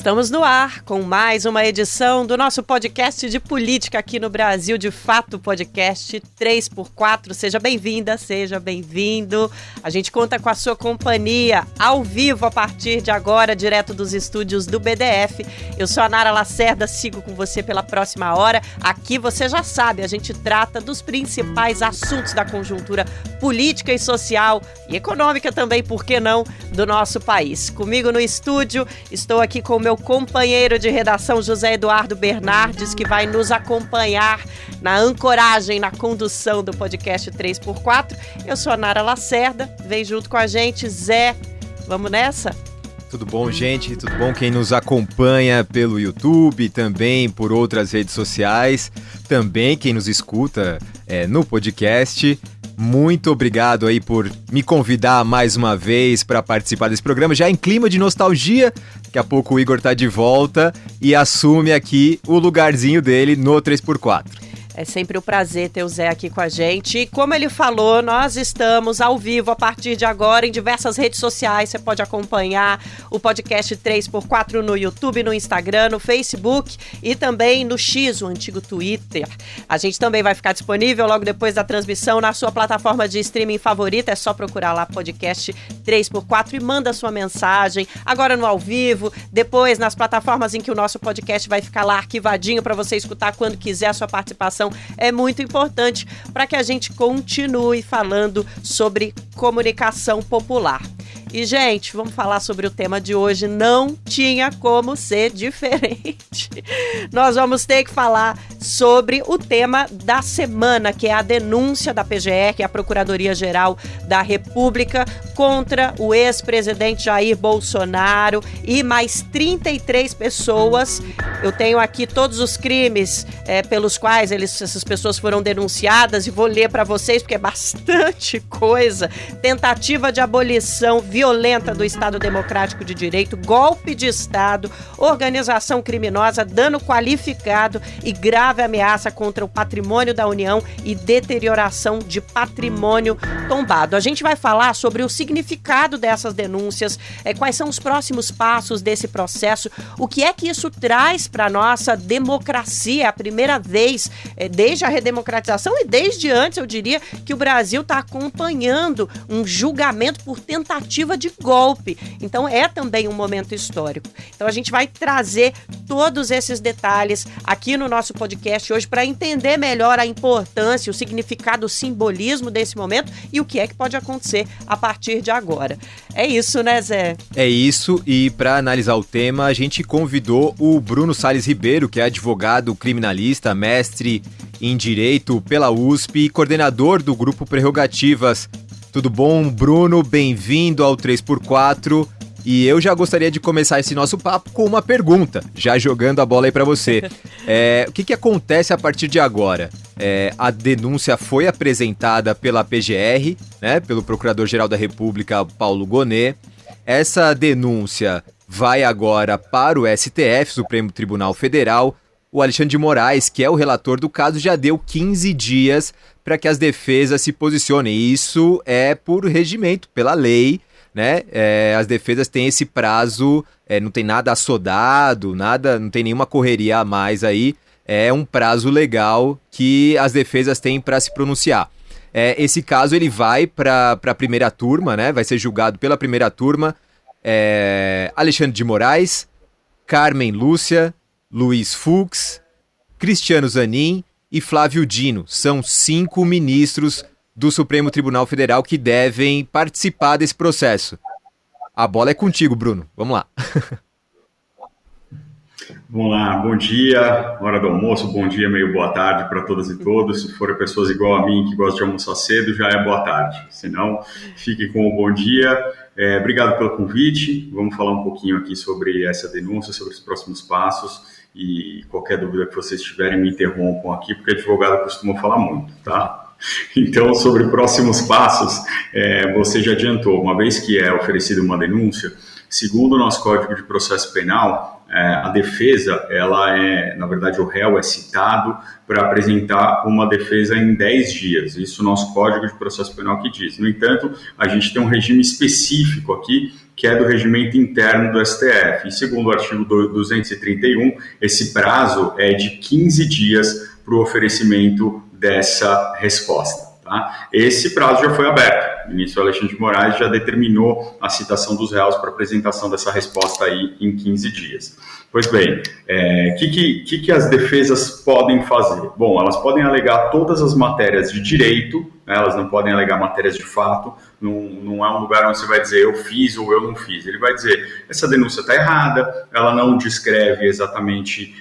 Estamos no ar com mais uma edição do nosso podcast de política aqui no Brasil de Fato, podcast 3x4. Seja bem-vinda, seja bem-vindo. A gente conta com a sua companhia ao vivo a partir de agora, direto dos estúdios do BDF. Eu sou a Nara Lacerda, sigo com você pela próxima hora. Aqui você já sabe, a gente trata dos principais assuntos da conjuntura política e social e econômica também, por que não, do nosso país. Comigo no estúdio, estou aqui com o meu companheiro de redação, José Eduardo Bernardes, que vai nos acompanhar na ancoragem, na condução do podcast 3x4. Eu sou a Nara Lacerda, vem junto com a gente, Zé. Vamos nessa? Tudo bom, gente? Tudo bom quem nos acompanha pelo YouTube, também por outras redes sociais, também quem nos escuta no podcast. Muito obrigado aí por me convidar mais uma vez para participar desse programa, já em clima de nostalgia. Daqui a pouco o Igor tá de volta e assume aqui o lugarzinho dele no 3x4. É sempre um prazer ter o Zé aqui com a gente. E como ele falou, nós estamos ao vivo a partir de agora em diversas redes sociais. Você pode acompanhar o podcast 3x4 no YouTube, no Instagram, no Facebook e também no X, o antigo Twitter. A gente também vai ficar disponível logo depois da transmissão na sua plataforma de streaming favorita. É só procurar lá podcast 3x4 e manda sua mensagem. Agora no ao vivo, depois nas plataformas em que o nosso podcast vai ficar lá arquivadinho para você escutar quando quiser. A sua participação é muito importante para que a gente continue falando sobre comunicação popular. E, gente, vamos falar sobre o tema de hoje. Não tinha como ser diferente. Nós vamos ter que falar sobre o tema da semana, que é a denúncia da PGR, que é a Procuradoria-Geral da República, contra o ex-presidente Jair Bolsonaro e mais 33 pessoas. Eu tenho aqui todos os crimes pelos quais essas pessoas foram denunciadas e vou ler para vocês, porque é bastante coisa. Tentativa de abolição violenta do Estado Democrático de Direito, golpe de Estado, organização criminosa, dano qualificado e grave ameaça contra o patrimônio da União e deterioração de patrimônio tombado. A gente vai falar sobre o significado dessas denúncias, quais são os próximos passos desse processo, o que é que isso traz para a nossa democracia. É a primeira vez desde a redemocratização e desde antes, eu diria, que o Brasil está acompanhando um julgamento por tentativa de golpe. Então é também um momento histórico. Então a gente vai trazer todos esses detalhes aqui no nosso podcast hoje para entender melhor a importância, o significado, o simbolismo desse momento e o que é que pode acontecer a partir de agora. É isso, né, Zé? É isso, e para analisar o tema, a gente convidou o Bruno Salles Ribeiro, que é advogado criminalista, mestre em Direito pela USP e coordenador do Grupo Prerrogativas. Tudo bom, Bruno? Bem-vindo ao 3x4. E eu já gostaria de começar esse nosso papo com uma pergunta, já jogando a bola aí para você. O que acontece a partir de agora? A denúncia foi apresentada pela PGR, né, pelo Procurador-Geral da República, Paulo Gonet. Essa denúncia vai agora para o STF, Supremo Tribunal Federal. O Alexandre de Moraes, que é o relator do caso, já deu 15 dias para que as defesas se posicionem. Isso é por regimento, pela lei, né? As defesas têm esse prazo, não tem nada assodado, não tem nenhuma correria a mais aí. É um prazo legal que as defesas têm para se pronunciar. Esse caso ele vai para a primeira turma, né? Vai ser julgado pela primeira turma. Alexandre de Moraes, Carmen Lúcia, Luiz Fux, Cristiano Zanin e Flávio Dino. São 5 ministros do Supremo Tribunal Federal que devem participar desse processo. A bola é contigo, Bruno. Vamos lá. Vamos lá, bom dia, hora do almoço, bom dia, meio boa tarde para todas e todos. Se forem pessoas igual a mim que gostam de almoçar cedo, já é boa tarde. Se não, fique com o bom dia. Obrigado pelo convite. Vamos falar um pouquinho aqui sobre essa denúncia, sobre os próximos passos. E qualquer dúvida que vocês tiverem, me interrompam aqui, porque advogado costuma falar muito, tá? Então, sobre próximos passos, você já adiantou. Uma vez que é oferecida uma denúncia, segundo o nosso Código de Processo Penal, a defesa, na verdade, o réu é citado para apresentar uma defesa em 10 dias. Isso o nosso Código de Processo Penal que diz. No entanto, a gente tem um regime específico aqui, que é do regimento interno do STF. E segundo o artigo 231, esse prazo é de 15 dias para o oferecimento dessa resposta. Tá? Esse prazo já foi aberto. O ministro Alexandre de Moraes já determinou a citação dos réus para apresentação dessa resposta aí em 15 dias. Pois bem, que as defesas podem fazer? Bom, elas podem alegar todas as matérias de direito, né? Elas não podem alegar matérias de fato, não é um lugar onde você vai dizer eu fiz ou eu não fiz. Ele vai dizer, essa denúncia está errada, ela não descreve exatamente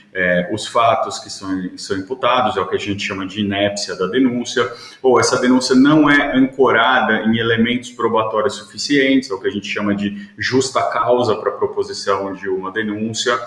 os fatos que são imputados, é o que a gente chama de inépcia da denúncia, ou essa denúncia não é ancorada em elementos probatórios suficientes, é o que a gente chama de justa causa para a proposição de uma denúncia,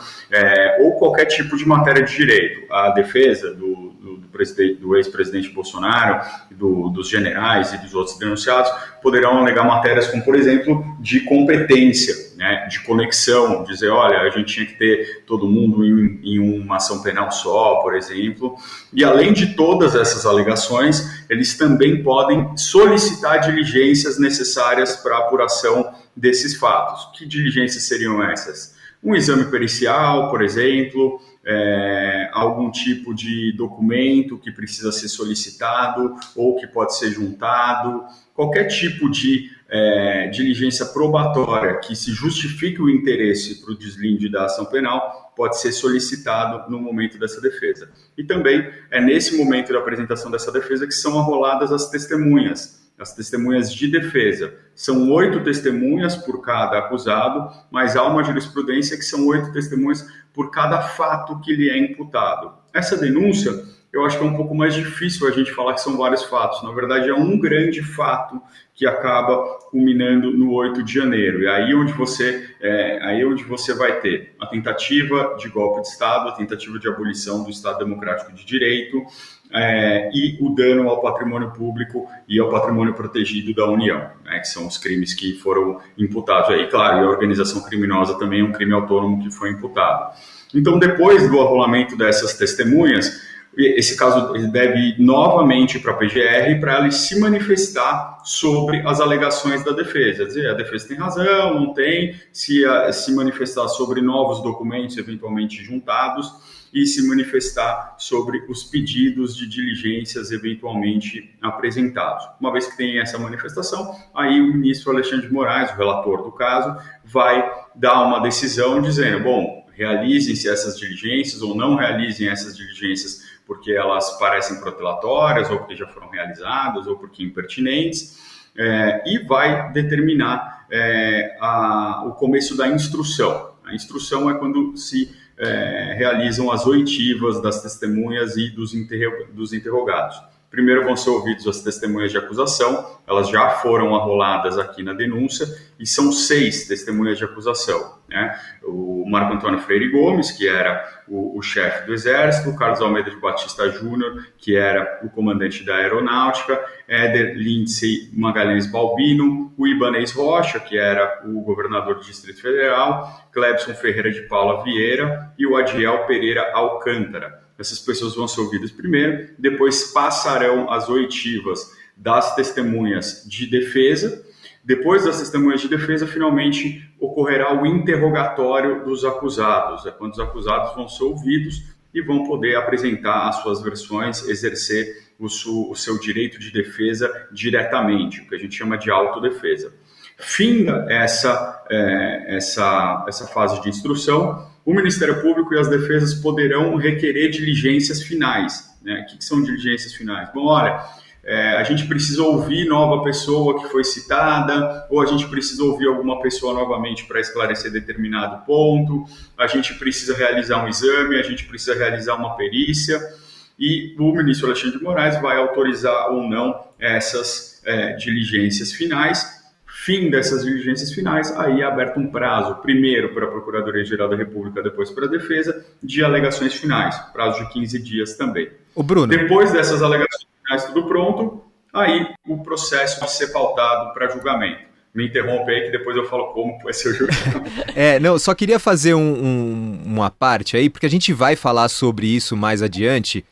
ou qualquer tipo de matéria de direito. A defesa do ex-presidente Bolsonaro, dos generais e dos outros denunciados, poderão alegar matérias como, por exemplo, de competência, né, de conexão, dizer, olha, a gente tinha que ter todo mundo em uma ação penal só, por exemplo. E além de todas essas alegações, eles também podem solicitar diligências necessárias para a apuração desses fatos. Que diligências seriam essas? Um exame pericial, por exemplo, algum tipo de documento que precisa ser solicitado ou que pode ser juntado, qualquer tipo de diligência probatória que se justifique o interesse para o deslinde da ação penal pode ser solicitado no momento dessa defesa. E também é nesse momento da apresentação dessa defesa que são arroladas as testemunhas de defesa. São 8 testemunhas por cada acusado, mas há uma jurisprudência que são 8 testemunhas por cada fato que lhe é imputado. Essa denúncia, eu acho que é um pouco mais difícil a gente falar que são vários fatos. Na verdade, é um grande fato que acaba culminando no 8 de janeiro. E aí onde você vai ter a tentativa de golpe de Estado, a tentativa de abolição do Estado Democrático de Direito, e o dano ao patrimônio público e ao patrimônio protegido da União, né, que são os crimes que foram imputados. Aí, claro, e a organização criminosa também é um crime autônomo que foi imputado. Então, depois do arrolamento dessas testemunhas, esse caso deve ir novamente para a PGR para ela se manifestar sobre as alegações da defesa. Dizer, a defesa tem razão, não tem, se manifestar sobre novos documentos eventualmente juntados e se manifestar sobre os pedidos de diligências eventualmente apresentados. Uma vez que tem essa manifestação, aí o ministro Alexandre de Moraes, o relator do caso, vai dar uma decisão dizendo, bom, realizem-se essas diligências ou não realizem essas diligências porque elas parecem protelatórias ou porque já foram realizadas ou porque impertinentes, e vai determinar o começo da instrução. A instrução é quando se realizam as oitivas das testemunhas e dos interrogados. Primeiro vão ser ouvidos as testemunhas de acusação, elas já foram arroladas aqui na denúncia, e são 6 testemunhas de acusação, né? O Marco Antônio Freire Gomes, que era o chefe do Exército, o Carlos Almeida de Batista Júnior, que era o comandante da Aeronáutica, Éder Lindsay Magalhães Balbino, o Ibanez Rocha, que era o governador do Distrito Federal, Clebson Ferreira de Paula Vieira e o Adiel Pereira Alcântara. Essas pessoas vão ser ouvidas primeiro, depois passarão as oitivas das testemunhas de defesa. Depois das testemunhas de defesa, finalmente ocorrerá o interrogatório dos acusados. É quando os acusados vão ser ouvidos e vão poder apresentar as suas versões, exercer o seu direito de defesa diretamente, o que a gente chama de autodefesa. Finda essa fase de instrução, o Ministério Público e as defesas poderão requerer diligências finais, né? O que são diligências finais? Bom, olha, a gente precisa ouvir nova pessoa que foi citada, ou a gente precisa ouvir alguma pessoa novamente para esclarecer determinado ponto, a gente precisa realizar um exame, a gente precisa realizar uma perícia, e o ministro Alexandre de Moraes vai autorizar ou não essas diligências finais. Fim dessas diligências finais, aí é aberto um prazo, primeiro para a Procuradoria-Geral da República, depois para a Defesa, de alegações finais, prazo de 15 dias também. Ô Bruno. Depois dessas alegações finais tudo pronto, aí o processo vai ser pautado para julgamento. Me interrompe aí que depois eu falo como vai ser o julgamento. Não, só queria fazer uma parte aí, porque a gente vai falar sobre isso mais adiante,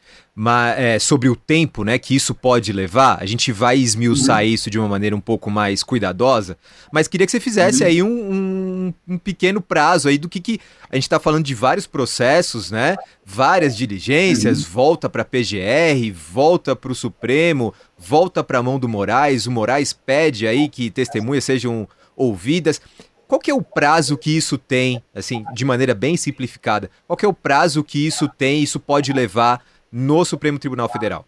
sobre o tempo, né, que isso pode levar. A gente vai esmiuçar isso de uma maneira um pouco mais cuidadosa, mas queria que você fizesse aí um pequeno prazo aí do que a gente está falando de vários processos, né, várias diligências, volta para a PGR, volta para o Supremo, volta para a mão do Moraes, o Moraes pede aí que testemunhas sejam ouvidas. Qual que é o prazo que isso tem, assim, de maneira bem simplificada, qual que é o prazo que isso pode levar no Supremo Tribunal Federal?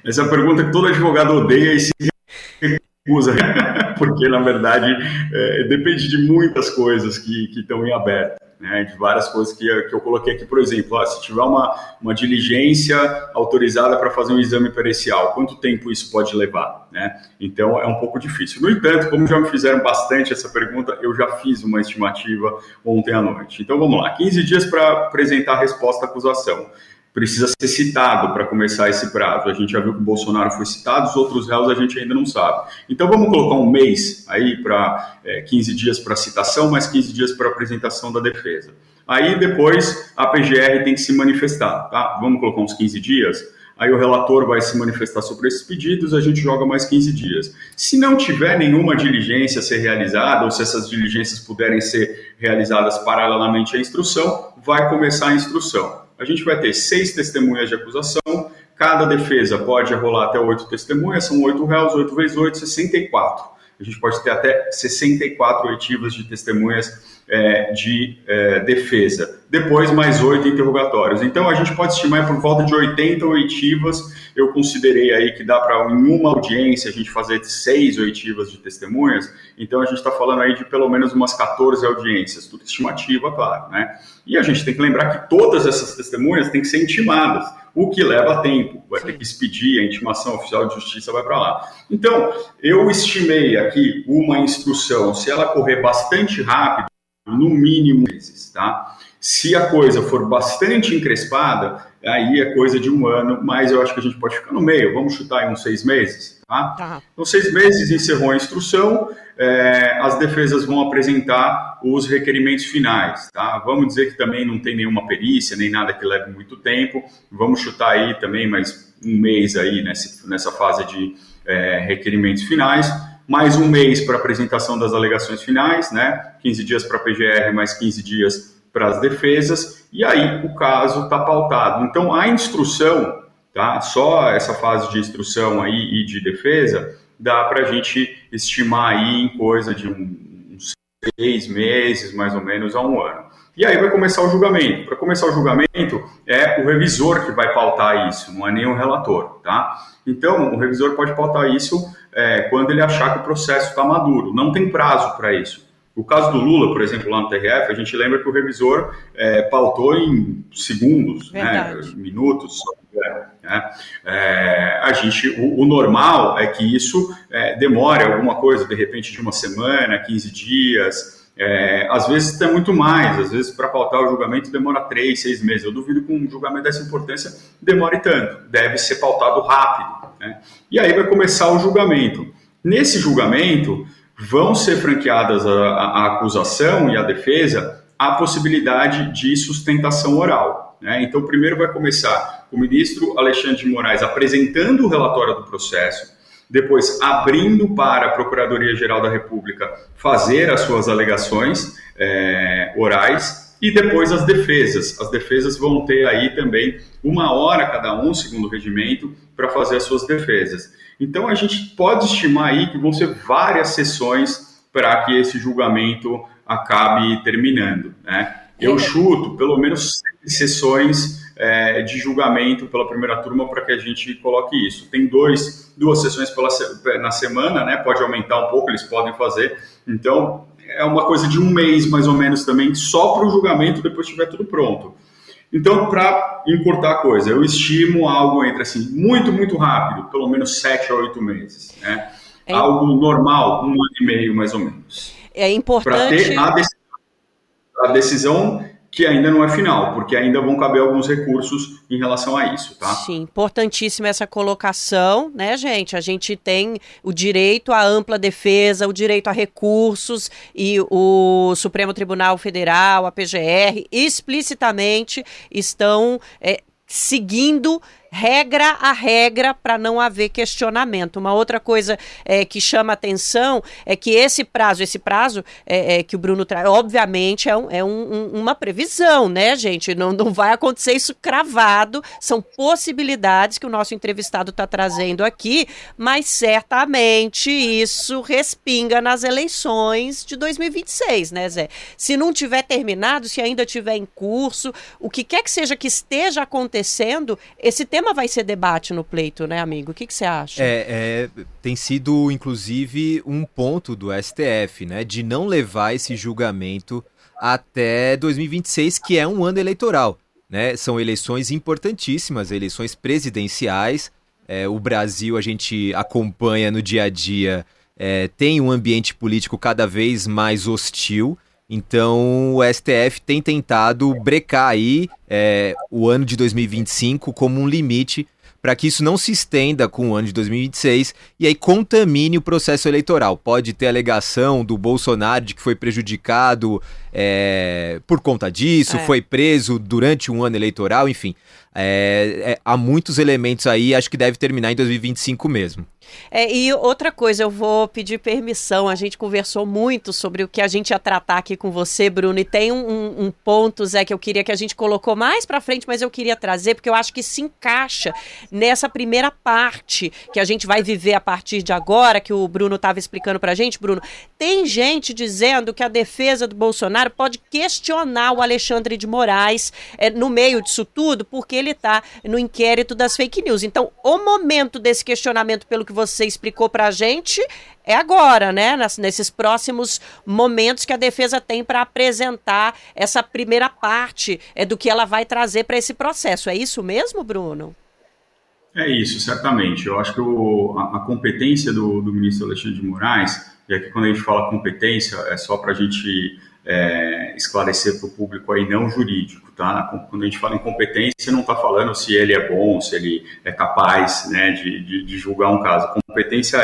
Essa é a pergunta que todo advogado odeia e se recusa, porque, na verdade, depende de muitas coisas que estão em aberto, né? De várias coisas que eu coloquei aqui, por exemplo, se tiver uma diligência autorizada para fazer um exame pericial, quanto tempo isso pode levar, né? Então, é um pouco difícil. No entanto, como já me fizeram bastante essa pergunta, eu já fiz uma estimativa ontem à noite. Então, vamos lá, 15 dias para apresentar a resposta à acusação. Precisa ser citado para começar esse prazo. A gente já viu que o Bolsonaro foi citado, os outros réus a gente ainda não sabe. Então vamos colocar um mês aí para 15 dias para citação, mais 15 dias para apresentação da defesa. Aí depois a PGR tem que se manifestar, tá? Vamos colocar uns 15 dias. Aí o relator vai se manifestar sobre esses pedidos, a gente joga mais 15 dias. Se não tiver nenhuma diligência a ser realizada, ou se essas diligências puderem ser realizadas paralelamente à instrução, vai começar a instrução. A gente vai ter 6 testemunhas de acusação, cada defesa pode rolar até 8 testemunhas, são 8 réus, 8 vezes 8, 64. A gente pode ter até 64 oitivas de testemunhas de defesa. Depois, mais 8 interrogatórios. Então, a gente pode estimar por volta de 80 oitivas. Eu considerei aí que dá para, em uma audiência, a gente fazer 6 oitivas de testemunhas. Então, a gente está falando aí de pelo menos umas 14 audiências. Tudo estimativa, claro, né? E a gente tem que lembrar que todas essas testemunhas têm que ser intimadas, o que leva tempo. Vai ter que expedir, a intimação oficial de justiça vai para lá. Então, eu estimei aqui uma instrução, se ela correr bastante rápido, no mínimo meses, tá? Se a coisa for bastante encrespada, aí é coisa de 1 ano, mas eu acho que a gente pode ficar no meio, vamos chutar aí uns 6 meses, tá? Então, 6 meses, encerrou a instrução, as defesas vão apresentar os requerimentos finais, tá? Vamos dizer que também não tem nenhuma perícia, nem nada que leve muito tempo, vamos chutar aí também mais 1 mês aí nessa fase de requerimentos finais, mais 1 mês para apresentação das alegações finais, né? 15 dias para a PGR, mais 15 dias para as defesas, e aí o caso está pautado. Então, a instrução, tá? Só essa fase de instrução aí e de defesa, dá para a gente estimar aí em coisa de uns 6 meses, mais ou menos, a 1 ano. E aí vai começar o julgamento. Para começar o julgamento, é o revisor que vai pautar isso, não é nem o relator, tá? Então, o revisor pode pautar isso quando ele achar que o processo está maduro. Não tem prazo para isso. O caso do Lula, por exemplo, lá no TRF, a gente lembra que o revisor pautou em segundos, né, minutos. O normal é que isso demore alguma coisa, de repente de 1 semana, 15 dias. Às vezes é muito mais, às vezes para pautar o julgamento demora 3, 6 meses. Eu duvido que um julgamento dessa importância demore tanto. Deve ser pautado rápido, né? E aí vai começar o julgamento. Nesse julgamento, vão ser franqueadas a acusação e a defesa a possibilidade de sustentação oral, né? Então, primeiro vai começar o ministro Alexandre de Moraes apresentando o relatório do processo, depois abrindo para a Procuradoria-Geral da República fazer as suas alegações orais, e depois as defesas. As defesas vão ter aí também 1 hora cada um, segundo o regimento, para fazer as suas defesas. Então, a gente pode estimar aí que vão ser várias sessões para que esse julgamento acabe terminando, né? Eu chuto pelo menos 6 sessões de julgamento pela primeira turma para que a gente coloque isso. Tem 2 sessões na semana, né? Pode aumentar um pouco, eles podem fazer. Então, é uma coisa de 1 mês, mais ou menos, também, só para o julgamento, depois estiver tudo pronto. Então, para encurtar a coisa, eu estimo algo entre, assim, muito, muito rápido, pelo menos 7 a 8 meses, né? Algo normal, 1 ano e meio, mais ou menos. É importante... Para ter a decisão que ainda não é final, porque ainda vão caber alguns recursos em relação a isso, tá? Sim, importantíssima essa colocação, né, gente? A gente tem o direito à ampla defesa, o direito a recursos, e o Supremo Tribunal Federal, a PGR, explicitamente estão seguindo regra a regra para não haver questionamento. Uma outra coisa que chama atenção é que esse prazo que o Bruno traz, obviamente é uma previsão, né, gente? Não vai acontecer isso cravado, são possibilidades que o nosso entrevistado está trazendo aqui, mas certamente isso respinga nas eleições de 2026, né, Zé? Se não tiver terminado, se ainda tiver em curso, o que quer que seja que esteja acontecendo, esse tema vai ser debate no pleito, né, amigo? O que você acha? Tem sido, inclusive, um ponto do STF, né, de não levar esse julgamento até 2026, que é um ano eleitoral, né? São eleições importantíssimas, eleições presidenciais. O Brasil, a gente acompanha no dia a dia, tem um ambiente político cada vez mais hostil. Então o STF tem tentado brecar aí o ano de 2025 como um limite para que isso não se estenda com o ano de 2026 e aí contamine o processo eleitoral. Pode ter alegação do Bolsonaro de que foi prejudicado por conta disso, foi preso durante um ano eleitoral, enfim. Há muitos elementos aí, acho que deve terminar em 2025 mesmo. E outra coisa, eu vou pedir permissão, a gente conversou muito sobre o que a gente ia tratar aqui com você, Bruno, e tem um ponto, Zé, que eu queria que a gente colocou mais pra frente, mas eu queria trazer, porque eu acho que se encaixa nessa primeira parte que a gente vai viver a partir de agora, que o Bruno estava explicando pra gente. Bruno, tem gente dizendo que a defesa do Bolsonaro pode questionar o Alexandre de Moraes no meio disso tudo, porque ele está no inquérito das fake news. Então, o momento desse questionamento, pelo que você explicou pra gente, é agora, né? Nesses próximos momentos que a defesa tem para apresentar essa primeira parte do que ela vai trazer para esse processo. É isso mesmo, Bruno? É isso, certamente. Eu acho que a competência do ministro Alexandre de Moraes, e aqui quando a gente fala competência, é só para a gente esclarecer para o público aí não jurídico, tá? Quando a gente fala em competência, não está falando se ele é bom, se ele é capaz, né, de julgar um caso. A competência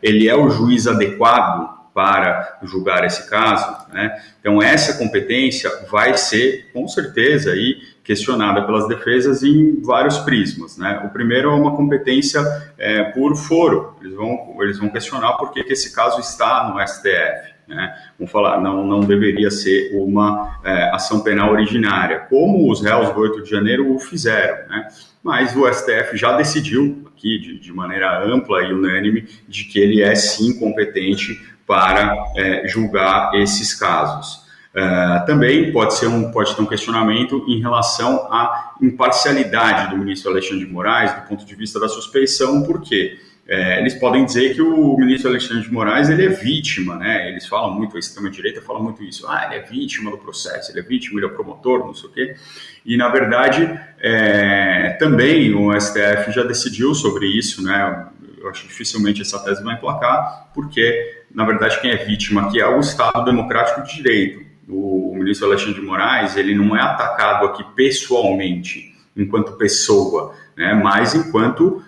ele é o juiz adequado para julgar esse caso, né? Então essa competência vai ser, com certeza, aí, questionada pelas defesas em vários prismas, né? O primeiro é uma competência por foro. Eles vão questionar por que esse caso está no STF. Né? Vamos falar, não deveria ser uma ação penal originária, como os réus do 8 de janeiro o fizeram, né? Mas o STF já decidiu aqui de maneira ampla e unânime de que ele é sim competente para julgar esses casos. Também pode ter um questionamento em relação à imparcialidade do ministro Alexandre de Moraes do ponto de vista da suspeição, por quê? Eles podem dizer que o ministro Alexandre de Moraes ele é vítima, né? Eles falam muito, a extrema-direita fala muito isso. Ele é vítima do processo, ele é vítima, ele é promotor, não sei o quê. E, na verdade, também o STF já decidiu sobre isso, né? Eu acho que dificilmente essa tese vai emplacar, porque, na verdade, quem é vítima aqui é o Estado Democrático de Direito. O ministro Alexandre de Moraes, ele não é atacado aqui pessoalmente, enquanto pessoa, né? Mas enquanto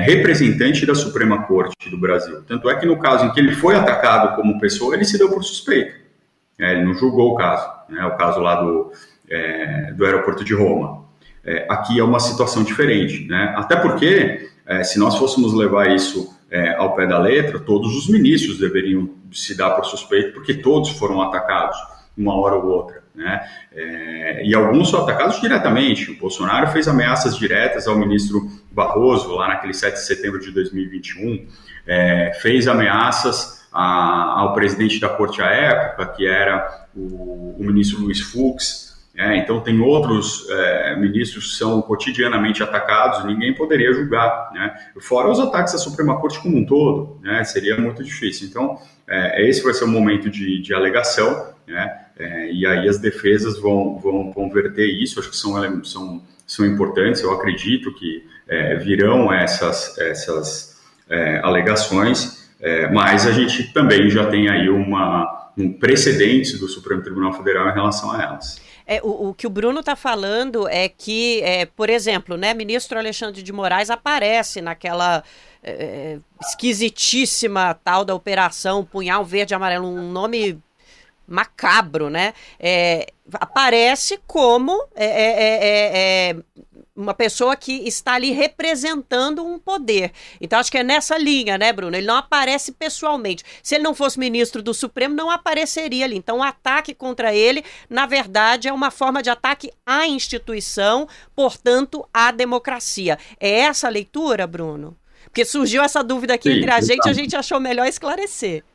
representante da Suprema Corte do Brasil. Tanto é que no caso em que ele foi atacado como pessoa, ele se deu por suspeito. Ele não julgou o caso, né? O caso lá do aeroporto de Roma. Aqui é uma situação diferente, né? Até porque, se nós fôssemos levar isso ao pé da letra, todos os ministros deveriam se dar por suspeito, porque todos foram atacados, uma hora ou outra, né? E alguns foram atacados diretamente. O Bolsonaro fez ameaças diretas ao ministro Barroso, lá naquele 7 de setembro de 2021, fez ameaças ao presidente da corte à época, que era o ministro Luiz Fux. Então tem outros ministros que são cotidianamente atacados, ninguém poderia julgar, né? Fora os ataques à Suprema Corte como um todo, né? Seria muito difícil. Então esse vai ser o momento de alegação, né? E aí as defesas vão converter isso. Acho que são importantes. Eu acredito que virão essas alegações, mas a gente também já tem aí um precedente do Supremo Tribunal Federal em relação a elas. O que o Bruno está falando é que, por exemplo, né, ministro Alexandre de Moraes aparece naquela esquisitíssima tal da Operação Punhal Verde e Amarelo, um nome macabro, né? Aparece como uma pessoa que está ali representando um poder. Então, acho que é nessa linha, né, Bruno? Ele não aparece pessoalmente. Se ele não fosse ministro do Supremo, não apareceria ali. Então, o ataque contra ele, na verdade, é uma forma de ataque à instituição, portanto, à democracia. É essa a leitura, Bruno? Porque surgiu essa dúvida aqui entre a gente achou melhor esclarecer.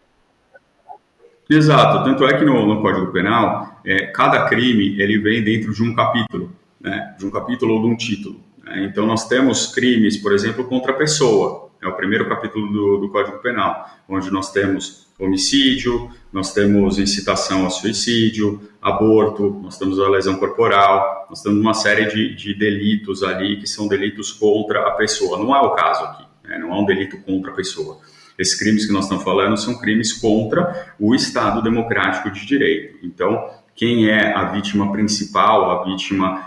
Exato, tanto é que no Código Penal, cada crime ele vem dentro de um capítulo, né, de um capítulo ou de um título. Né? Então nós temos crimes, por exemplo, contra a pessoa, é o primeiro capítulo do Código Penal, onde nós temos homicídio, nós temos incitação ao suicídio, aborto, nós temos a lesão corporal, nós temos uma série de delitos ali que são delitos contra a pessoa. Não é o caso aqui, né? Não é um delito contra a pessoa. Esses crimes que nós estamos falando são crimes contra o Estado democrático de direito. Então, quem é a vítima principal, a vítima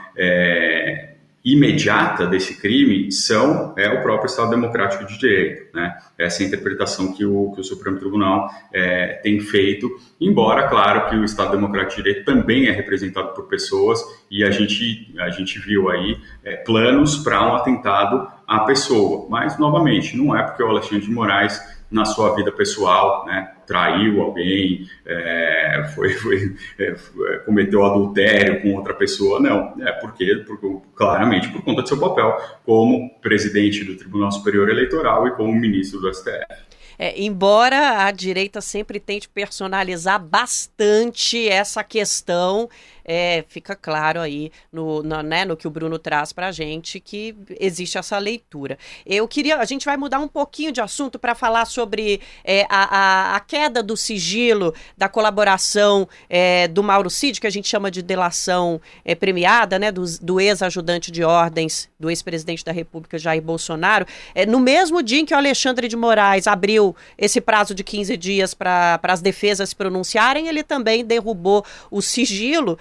imediata desse crime é o próprio Estado democrático de direito. Né? Essa é a interpretação que o Supremo Tribunal tem feito, embora, claro, que o Estado democrático de direito também é representado por pessoas e a gente viu aí planos para um atentado à pessoa. Mas, novamente, não é porque o Alexandre de Moraes, na sua vida pessoal, né, traiu alguém, cometeu adultério com outra pessoa, não. Porque claramente por conta do seu papel como presidente do Tribunal Superior Eleitoral e como ministro do STF. Embora a direita sempre tente personalizar bastante essa questão, fica claro aí no que o Bruno traz para a gente que existe essa leitura. A gente vai mudar um pouquinho de assunto para falar sobre a queda do sigilo da colaboração do Mauro Cid, que a gente chama de delação premiada, né, do ex-ajudante de ordens do ex-presidente da República, Jair Bolsonaro, no mesmo dia em que o Alexandre de Moraes abriu esse prazo de 15 dias para as defesas se pronunciarem, ele também derrubou o sigilo,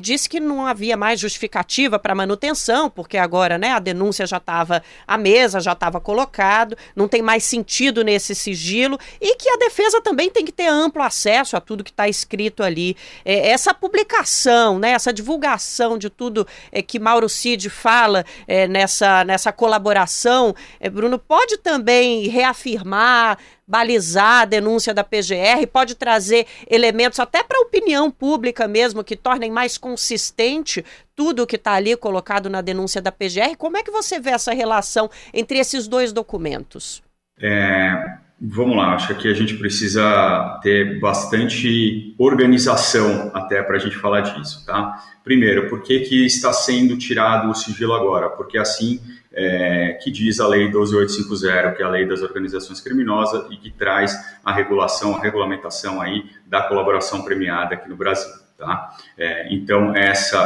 disse que não havia mais justificativa para manutenção, porque agora, né, a denúncia já estava à mesa, já estava colocado, não tem mais sentido nesse sigilo, e que a defesa também tem que ter amplo acesso a tudo que está escrito ali. Essa publicação, né, essa divulgação de tudo que Mauro Cid fala nessa colaboração, Bruno, pode também reafirmar, balizar a denúncia da PGR, pode trazer elementos até para a opinião pública mesmo, que tornem mais consistente tudo o que está ali colocado na denúncia da PGR. Como é que você vê essa relação entre esses dois documentos? Vamos lá, acho que a gente precisa ter bastante organização até para a gente falar disso, tá? Primeiro, por que está sendo tirado o sigilo agora? Porque assim que diz a Lei 12.850, que é a Lei das Organizações Criminosas e que traz a regulamentação aí da colaboração premiada aqui no Brasil. Tá? Então,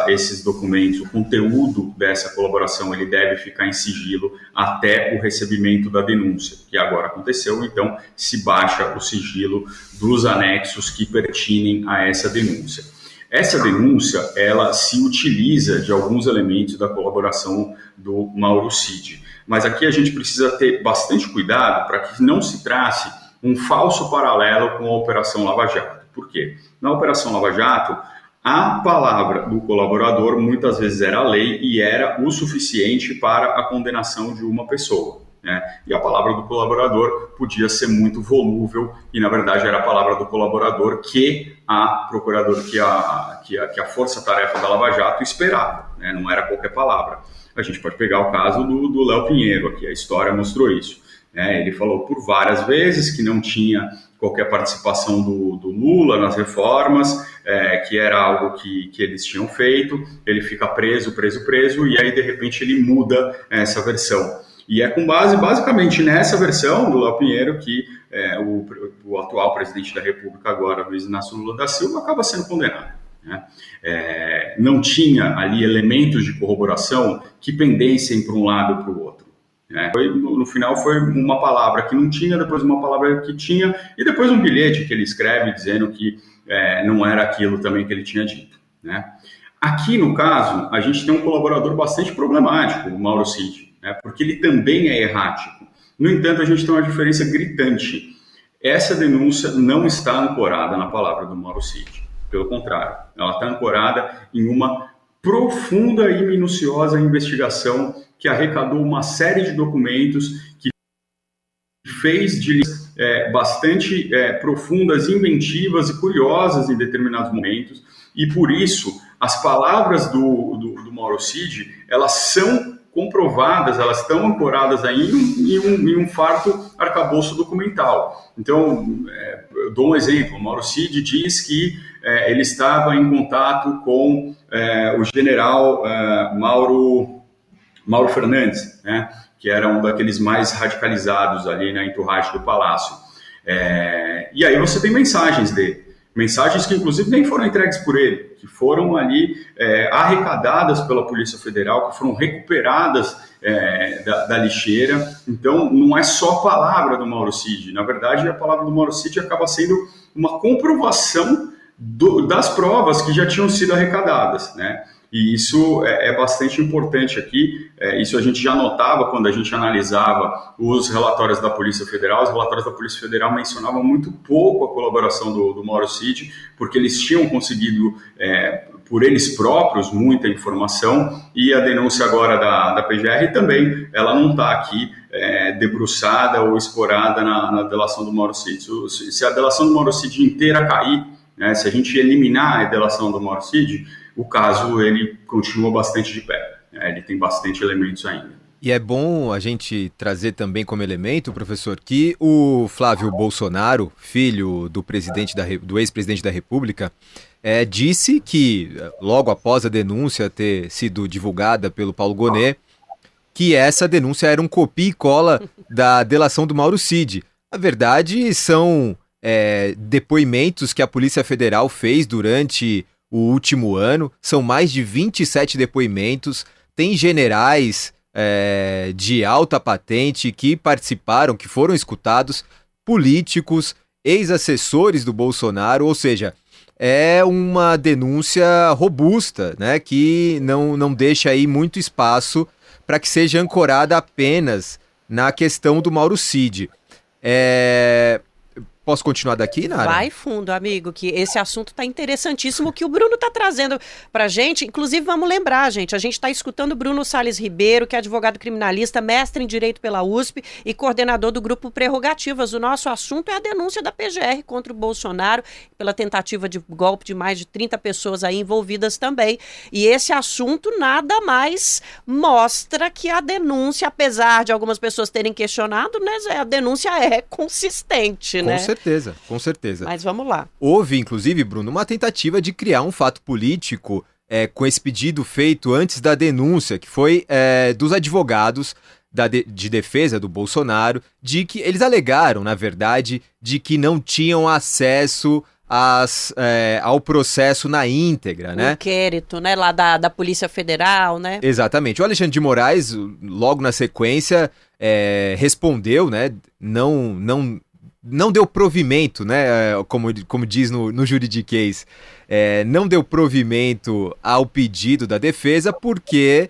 esses documentos, o conteúdo dessa colaboração, ele deve ficar em sigilo até o recebimento da denúncia, que agora aconteceu, então se baixa o sigilo dos anexos que pertinem a essa denúncia. Essa denúncia, ela se utiliza de alguns elementos da colaboração do Mauro Cid, mas aqui a gente precisa ter bastante cuidado para que não se trace um falso paralelo com a Operação Lava Jato. Por quê? Na Operação Lava Jato, a palavra do colaborador muitas vezes era lei e era o suficiente para a condenação de uma pessoa. Né? E a palavra do colaborador podia ser muito volúvel e, na verdade, era a palavra do colaborador que a força-tarefa da Lava Jato esperava, né? Não era qualquer palavra. A gente pode pegar o caso do Léo Pinheiro, aqui a história mostrou isso. Ele falou por várias vezes que não tinha qualquer participação do Lula nas reformas, que era algo que eles tinham feito, ele fica preso, e aí, de repente, ele muda essa versão. E é com base, basicamente, nessa versão do Léo Pinheiro que o atual presidente da República, agora, Luiz Inácio Lula da Silva, acaba sendo condenado. Né? Não tinha ali elementos de corroboração que pendessem para um lado ou para o outro. No final foi uma palavra que não tinha, depois uma palavra que tinha, e depois um bilhete que ele escreve dizendo que não era aquilo também que ele tinha dito. Né? Aqui, no caso, a gente tem um colaborador bastante problemático, o Mauro Cid, né, porque ele também é errático. No entanto, a gente tem uma diferença gritante. Essa denúncia não está ancorada na palavra do Mauro Cid. Pelo contrário, ela está ancorada em uma profunda e minuciosa investigação que arrecadou uma série de documentos, que fez de bastante profundas, inventivas e curiosas em determinados momentos, e por isso as palavras do Mauro Cid, elas são comprovadas, elas estão ancoradas aí em um farto arcabouço documental. Então, eu dou um exemplo. O Mauro Cid diz que ele estava em contato com o general Mauro Fernandes, né, que era um daqueles mais radicalizados ali na entourage do Palácio. E aí você tem mensagens dele. Mensagens que, inclusive, nem foram entregues por ele, que foram ali arrecadadas pela Polícia Federal, que foram recuperadas da lixeira. Então, não é só a palavra do Mauro Cid. Na verdade, a palavra do Mauro Cid acaba sendo uma comprovação das provas que já tinham sido arrecadadas, né? E isso é bastante importante aqui. Isso a gente já notava quando a gente analisava os relatórios da Polícia Federal. Os relatórios da Polícia Federal mencionavam muito pouco a colaboração do Mauro Cid, porque eles tinham conseguido, por eles próprios, muita informação, e a denúncia agora da PGR também, ela não está aqui debruçada ou escorada na delação do Mauro Cid. Se a delação do Mauro Cid inteira cair, né, se a gente eliminar a delação do Mauro Cid, o caso ele continua bastante de pé, né? Ele tem bastante elementos ainda. E é bom a gente trazer também como elemento, professor, que o Flávio Bolsonaro, filho do ex-presidente da República, disse que, logo após a denúncia ter sido divulgada pelo Paulo Gonet, que essa denúncia era um copia e cola da delação do Mauro Cid. Na verdade, são depoimentos que a Polícia Federal fez durante o último ano, são mais de 27 depoimentos, tem generais de alta patente que participaram, que foram escutados, políticos, ex-assessores do Bolsonaro, ou seja, é uma denúncia robusta, né, que não deixa aí muito espaço para que seja ancorada apenas na questão do Mauro Cid. Posso continuar daqui, Nara? Vai fundo, amigo, que esse assunto tá interessantíssimo que o Bruno tá trazendo pra gente. Inclusive, vamos lembrar, gente, a gente tá escutando o Bruno Salles Ribeiro, que é advogado criminalista, mestre em Direito pela USP e coordenador do Grupo Prerrogativas. O nosso assunto é a denúncia da PGR contra o Bolsonaro, pela tentativa de golpe de mais de 30 pessoas aí envolvidas também. E esse assunto nada mais mostra que a denúncia, apesar de algumas pessoas terem questionado, né, a denúncia é consistente, né? Com certeza. Mas vamos lá. Houve, inclusive, Bruno, uma tentativa de criar um fato político com esse pedido feito antes da denúncia, que foi dos advogados de defesa do Bolsonaro, de que eles alegaram, na verdade, de que não tinham acesso ao processo na íntegra, né? O inquérito, né, lá da Polícia Federal, né? Exatamente. O Alexandre de Moraes, logo na sequência, respondeu, né, não deu provimento, né, como diz no juridiquês, não deu provimento ao pedido da defesa porque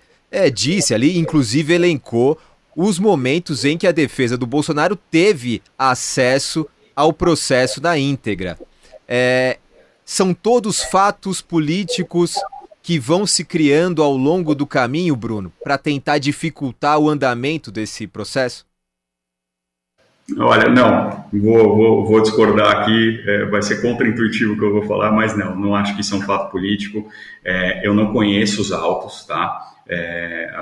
disse ali, inclusive elencou os momentos em que a defesa do Bolsonaro teve acesso ao processo na íntegra. São todos fatos políticos que vão se criando ao longo do caminho, Bruno, para tentar dificultar o andamento desse processo? Olha, não, vou discordar aqui, vai ser contraintuitivo o que eu vou falar, mas não acho que isso é um fato político. Eu não conheço os autos, tá?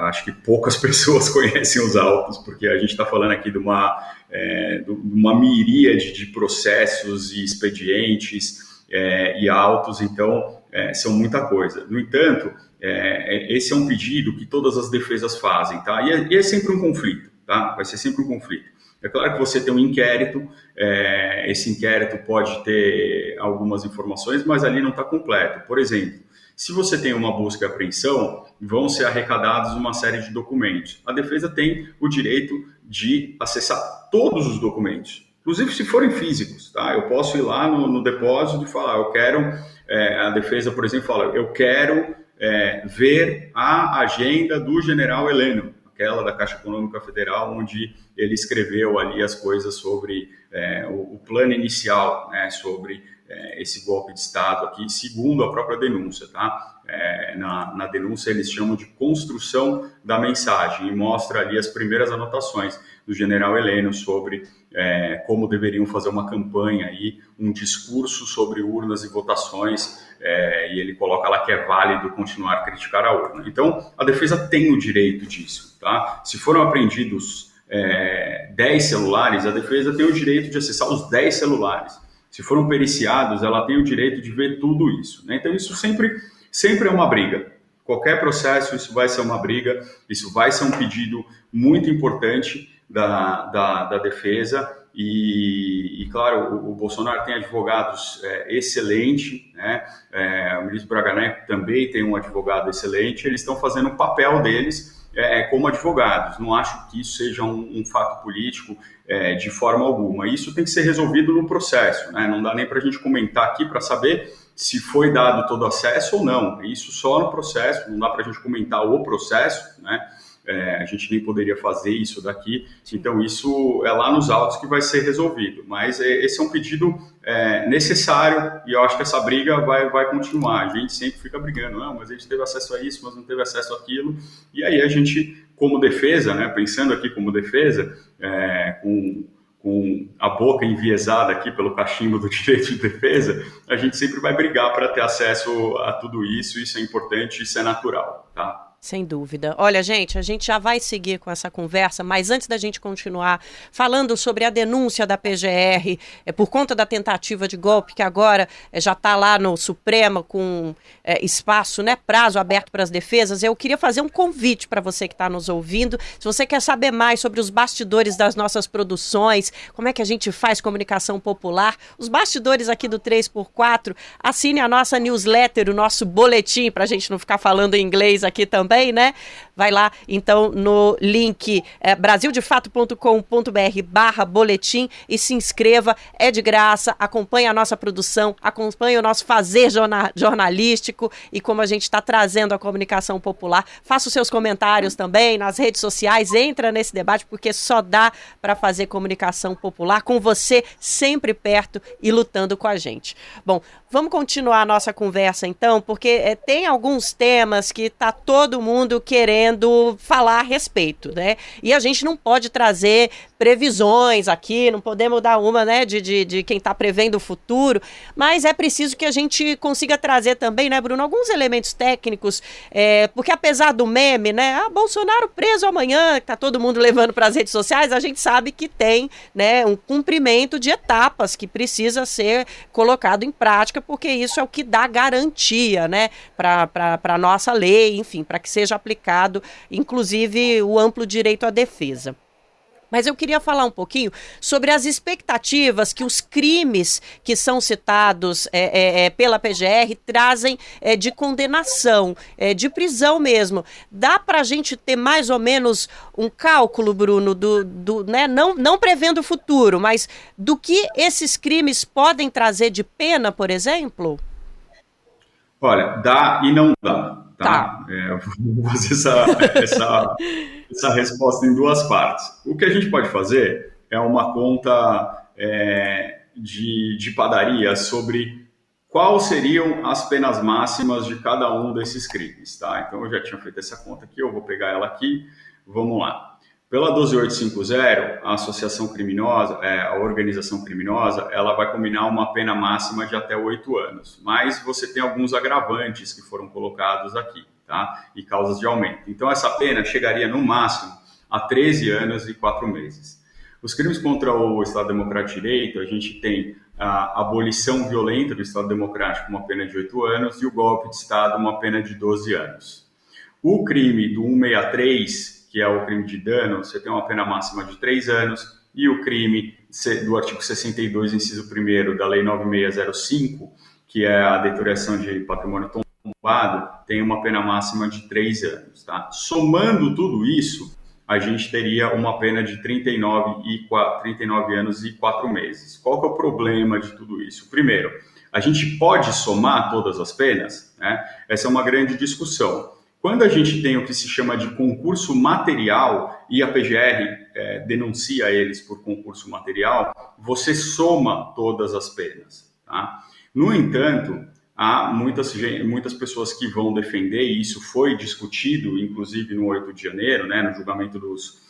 Acho que poucas pessoas conhecem os autos, porque a gente está falando aqui de uma miríade de processos e expedientes e autos, então são muita coisa. No entanto, esse é um pedido que todas as defesas fazem, tá? E é sempre um conflito, tá? Vai ser sempre um conflito. É claro que você tem um inquérito, esse inquérito pode ter algumas informações, mas ali não está completo. Por exemplo, se você tem uma busca e apreensão, vão ser arrecadados uma série de documentos. A defesa tem o direito de acessar todos os documentos, inclusive se forem físicos, tá? Eu posso ir lá no depósito e falar, eu quero, a defesa, por exemplo, fala, eu quero ver a agenda do general Heleno, aquela da Caixa Econômica Federal, onde ele escreveu ali as coisas sobre o plano inicial, né, sobre esse golpe de Estado aqui, segundo a própria denúncia, tá? Na denúncia eles chamam de construção da mensagem e mostra ali as primeiras anotações do general Heleno sobre como deveriam fazer uma campanha aí, um discurso sobre urnas e votações, e ele coloca lá que é válido continuar a criticar a urna. Então, a defesa tem o direito disso, tá? Se foram apreendidos 10 celulares, a defesa tem o direito de acessar os 10 celulares. Se foram periciados, ela tem o direito de ver tudo isso, né? Então, isso sempre é uma briga. Qualquer processo, isso vai ser uma briga, isso vai ser um pedido muito importante da defesa. E claro, o Bolsonaro tem advogados excelentes, né? O ministro Braga Neto também tem um advogado excelente, eles estão fazendo o papel deles como advogados. Não acho que isso seja um fato político de forma alguma. Isso tem que ser resolvido no processo, né? Não dá nem para a gente comentar aqui para saber se foi dado todo acesso ou não. Isso só no processo, não dá para a gente comentar o processo, né? A gente nem poderia fazer isso daqui, então isso é lá nos autos que vai ser resolvido, mas esse é um pedido necessário e eu acho que essa briga vai continuar. A gente sempre fica brigando, não, mas a gente teve acesso a isso, mas não teve acesso àquilo, e aí a gente, como defesa, né, pensando aqui como defesa, com a boca enviesada aqui pelo cachimbo do direito de defesa, a gente sempre vai brigar para ter acesso a tudo isso, isso é importante, isso é natural, tá? Sem dúvida. Olha, gente, a gente já vai seguir com essa conversa, mas antes da gente continuar falando sobre a denúncia da PGR, por conta da tentativa de golpe, que agora já está lá no Supremo com espaço, né, prazo aberto para as defesas, eu queria fazer um convite para você que está nos ouvindo. Se você quer saber mais sobre os bastidores das nossas produções, como é que a gente faz comunicação popular, os bastidores aqui do 3x4, assine a nossa newsletter, o nosso boletim, para a gente não ficar falando em inglês aqui também, né? Vai lá, então, no link brasildefato.com.br/boletim e se inscreva, é de graça, acompanhe a nossa produção, acompanhe o nosso fazer jornalístico e como a gente está trazendo a comunicação popular. Faça os seus comentários também nas redes sociais, entra nesse debate, porque só dá para fazer comunicação popular com você sempre perto e lutando com a gente. Bom, vamos continuar a nossa conversa então, porque tem alguns temas que está todo mundo querendo falar a respeito, né? E a gente não pode trazer previsões aqui, não podemos dar uma, né, de quem está prevendo o futuro, mas é preciso que a gente consiga trazer também, né, Bruno, alguns elementos técnicos, porque apesar do meme, né, Bolsonaro preso amanhã, que está todo mundo levando para as redes sociais, a gente sabe que tem, né, um cumprimento de etapas que precisa ser colocado em prática, porque isso é o que dá garantia, né, para a nossa lei, enfim, para que seja aplicado, inclusive, o amplo direito à defesa. Mas eu queria falar um pouquinho sobre as expectativas que os crimes que são citados pela PGR trazem de condenação, de prisão mesmo. Dá para a gente ter mais ou menos um cálculo, Bruno, né, não prevendo o futuro, mas do que esses crimes podem trazer de pena, por exemplo? Olha, dá e não dá. Tá? Vou fazer essa resposta em duas partes. O que a gente pode fazer é uma conta de padaria sobre quais seriam as penas máximas de cada um desses crimes. Tá? Então, eu já tinha feito essa conta aqui, eu vou pegar ela aqui, vamos lá. Pela 12850, a associação criminosa, a organização criminosa, ela vai combinar uma pena máxima de até 8 anos. Mas você tem alguns agravantes que foram colocados aqui, tá? E causas de aumento. Então, essa pena chegaria no máximo a 13 anos e 4 meses. Os crimes contra o Estado Democrático de Direito, a gente tem a abolição violenta do Estado Democrático, uma pena de 8 anos, e o golpe de Estado, uma pena de 12 anos. O crime do 163, que é o crime de dano, você tem uma pena máxima de 3 anos, e o crime do artigo 62, inciso 1º da Lei 9605, que é a deterioração de patrimônio tombado, tem uma pena máxima de 3 anos. Tá? Somando tudo isso, a gente teria uma pena de 39 anos e 4 meses. Qual que é o problema de tudo isso? Primeiro, a gente pode somar todas as penas, né? Essa é uma grande discussão. Quando a gente tem o que se chama de concurso material, e a PGR denuncia eles por concurso material, você soma todas as penas. Tá? No entanto, há muitas pessoas que vão defender, e isso foi discutido, inclusive no 8 de janeiro, né, no julgamento dos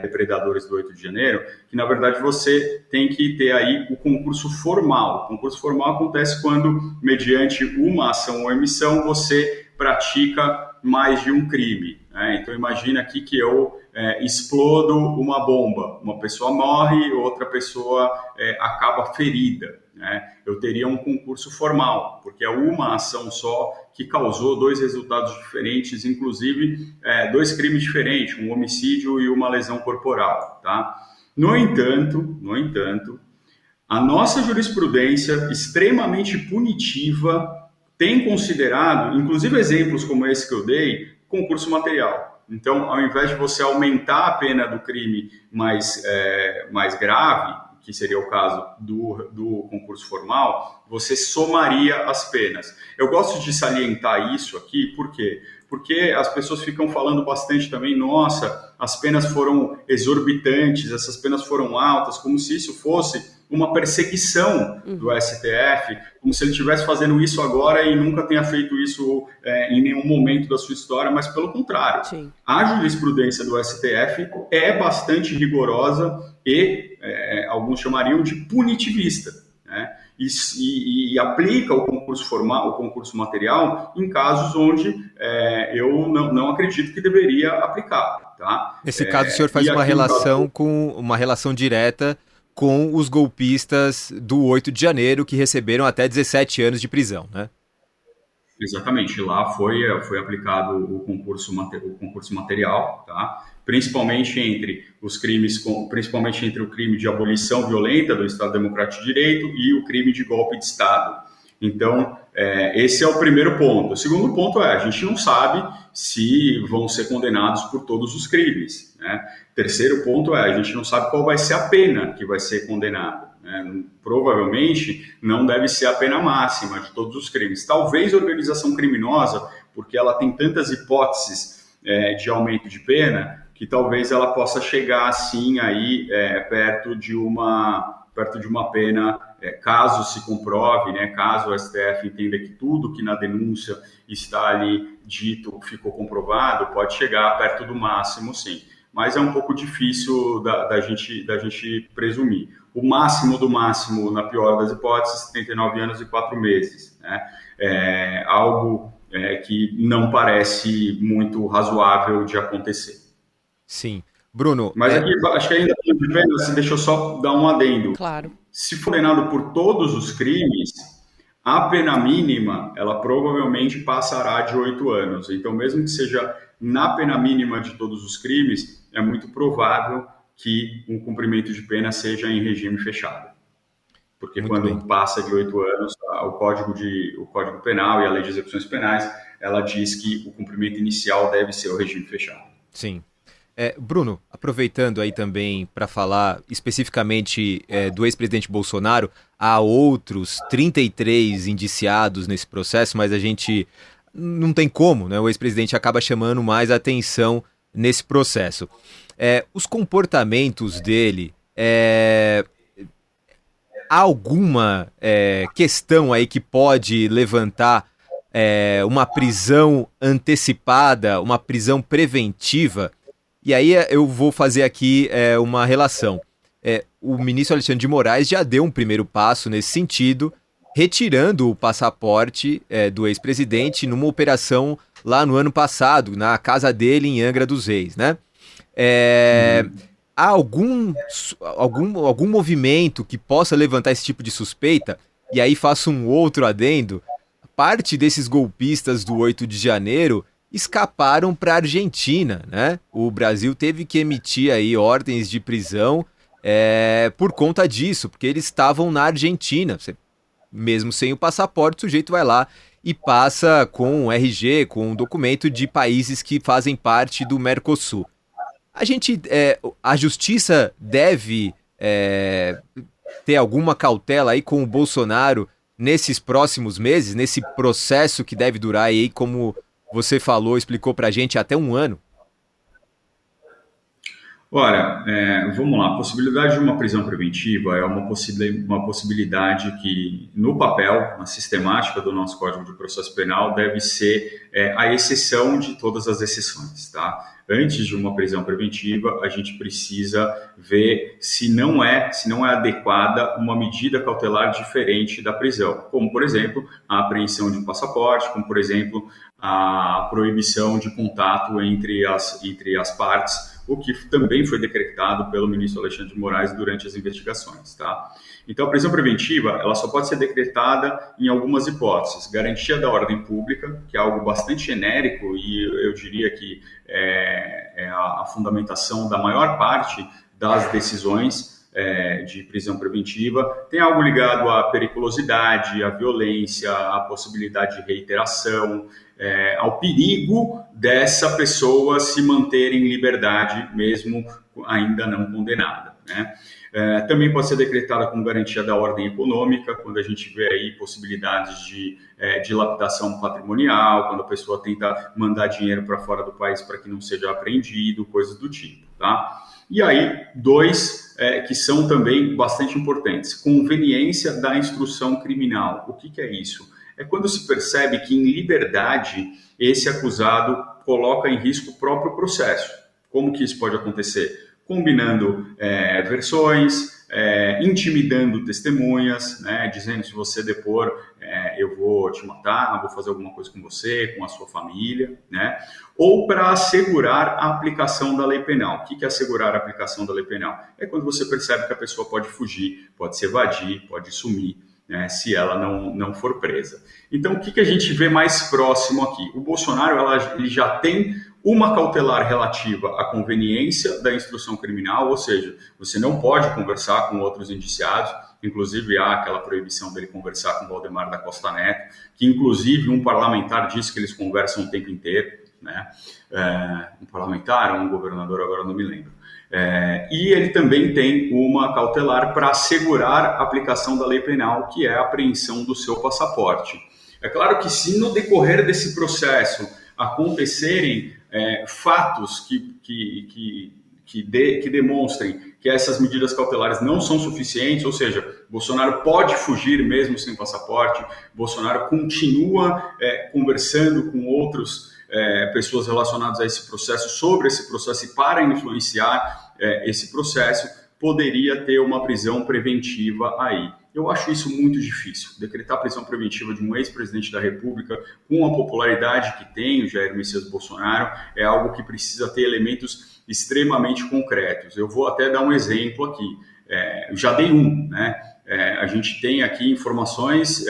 depredadores do 8 de janeiro, que na verdade você tem que ter aí o concurso formal. O concurso formal acontece quando, mediante uma ação ou emissão, você pratica mais de um crime. Né? Então imagina aqui que eu explodo uma bomba, uma pessoa morre, outra pessoa acaba ferida. Né? Eu teria um concurso formal, porque é uma ação só que causou 2 resultados diferentes, inclusive 2 crimes diferentes, um homicídio e uma lesão corporal. Tá? No entanto, a nossa jurisprudência extremamente punitiva tem considerado, inclusive exemplos como esse que eu dei, concurso material. Então, ao invés de você aumentar a pena do crime mais grave, que seria o caso do concurso formal, você somaria as penas. Eu gosto de salientar isso aqui, por quê? Porque as pessoas ficam falando bastante também, nossa, as penas foram exorbitantes, essas penas foram altas, como se isso fosse uma perseguição do STF, como se ele estivesse fazendo isso agora e nunca tenha feito isso em nenhum momento da sua história, mas pelo contrário. Sim. A jurisprudência do STF é bastante rigorosa e alguns chamariam de punitivista, né? E aplica o concurso formal, o concurso material, em casos onde eu não acredito que deveria aplicar. Tá? Nesse caso, o senhor faz uma relação direta com os golpistas do 8 de janeiro, que receberam até 17 anos de prisão, né? Exatamente, lá foi aplicado o concurso material, tá? Principalmente entre os crimes, principalmente entre o crime de abolição violenta do Estado Democrático de Direito e o crime de golpe de Estado. Então, esse é o primeiro ponto. O segundo ponto a gente não sabe se vão ser condenados por todos os crimes, né? Terceiro ponto a gente não sabe qual vai ser a pena que vai ser condenada. Provavelmente não deve ser a pena máxima de todos os crimes. Talvez a organização criminosa, porque ela tem tantas hipóteses de aumento de pena, que talvez ela possa chegar assim aí perto de uma pena, caso se comprove, né, caso o STF entenda que tudo que na denúncia está ali dito ficou comprovado, pode chegar perto do máximo, sim. Mas é um pouco difícil da gente presumir. O máximo do máximo, na pior das hipóteses, 79 anos e 4 meses. Né? Algo que não parece muito razoável de acontecer. Sim. Bruno... Mas aqui, acho que ainda tem pena, assim, deixa eu só dar um adendo. Claro. Se for condenado por todos os crimes, a pena mínima, ela provavelmente passará de 8 anos. Então, mesmo que seja na pena mínima de todos os crimes, é muito provável que o cumprimento de pena seja em regime fechado. Porque muito quando bem. Passa de 8 anos, o Código Penal e a Lei de Execuções Penais, ela diz que o cumprimento inicial deve ser o regime fechado. Sim. Bruno, aproveitando aí também para falar especificamente do ex-presidente Bolsonaro, há outros 33 indiciados nesse processo, mas a gente não tem como, né? O ex-presidente acaba chamando mais atenção nesse processo. Os comportamentos dele, há alguma questão aí que pode levantar uma prisão antecipada, uma prisão preventiva? E aí eu vou fazer aqui uma relação. O ministro Alexandre de Moraes já deu um primeiro passo nesse sentido, retirando o passaporte do ex-presidente numa operação lá no ano passado, na casa dele em Angra dos Reis, né? Há algum movimento que possa levantar esse tipo de suspeita? E aí faço um outro adendo. Parte desses golpistas do 8 de janeiro escaparam para a Argentina, né? O Brasil teve que emitir aí ordens de prisão por conta disso, porque eles estavam na Argentina. Mesmo sem o passaporte, o sujeito vai lá e passa com RG, com um documento de países que fazem parte do Mercosul. A justiça deve ter alguma cautela aí com o Bolsonaro nesses próximos meses, nesse processo que deve durar aí, como você falou, explicou pra gente, até 1 ano? Olha, vamos lá, a possibilidade de uma prisão preventiva é uma possibilidade que, no papel, na sistemática do nosso Código de Processo Penal, deve ser a exceção de todas as exceções, tá? Antes de uma prisão preventiva, a gente precisa ver se não é adequada uma medida cautelar diferente da prisão, como, por exemplo, a apreensão de um passaporte, como, por exemplo, a proibição de contato entre as partes, o que também foi decretado pelo ministro Alexandre de Moraes durante as investigações, tá? Então, a prisão preventiva, ela só pode ser decretada em algumas hipóteses. Garantia da ordem pública, que é algo bastante genérico e eu diria que é a fundamentação da maior parte das decisões de prisão preventiva. Tem algo ligado à periculosidade, à violência, à possibilidade de reiteração, ao perigo dessa pessoa se manter em liberdade, mesmo ainda não condenada, né? Também pode ser decretada como garantia da ordem econômica, quando a gente vê aí possibilidades de dilapidação patrimonial, quando a pessoa tenta mandar dinheiro para fora do país para que não seja apreendido, coisas do tipo, tá? E aí, dois que são também bastante importantes. Conveniência da instrução criminal. O que é isso? É quando se percebe que em liberdade esse acusado coloca em risco o próprio processo. Como que isso pode acontecer? Combinando versões, intimidando testemunhas, né, dizendo se você depor, eu vou te matar, vou fazer alguma coisa com você, com a sua família, né? Ou para assegurar a aplicação da lei penal. O que é assegurar a aplicação da lei penal? É quando você percebe que a pessoa pode fugir, pode se evadir, pode sumir, né, se ela não for presa. Então, o que a gente vê mais próximo aqui? O Bolsonaro ele já tem uma cautelar relativa à conveniência da instrução criminal, ou seja, você não pode conversar com outros indiciados, inclusive há aquela proibição dele conversar com Valdemar da Costa Neto, que inclusive um parlamentar disse que eles conversam o tempo inteiro, né? Um parlamentar ou um governador, agora não me lembro. E ele também tem uma cautelar para assegurar a aplicação da lei penal, que é a apreensão do seu passaporte. É claro que se no decorrer desse processo acontecerem fatos que demonstrem que essas medidas cautelares não são suficientes, ou seja, Bolsonaro pode fugir mesmo sem passaporte, Bolsonaro continua conversando com outros pessoas relacionadas a esse processo, sobre esse processo e para influenciar esse processo, poderia ter uma prisão preventiva aí. Eu acho isso muito difícil. Decretar prisão preventiva de um ex-presidente da República com a popularidade que tem o Jair Messias Bolsonaro é algo que precisa ter elementos extremamente concretos. Eu vou até dar um exemplo aqui. Já dei um, né? A gente tem aqui informações,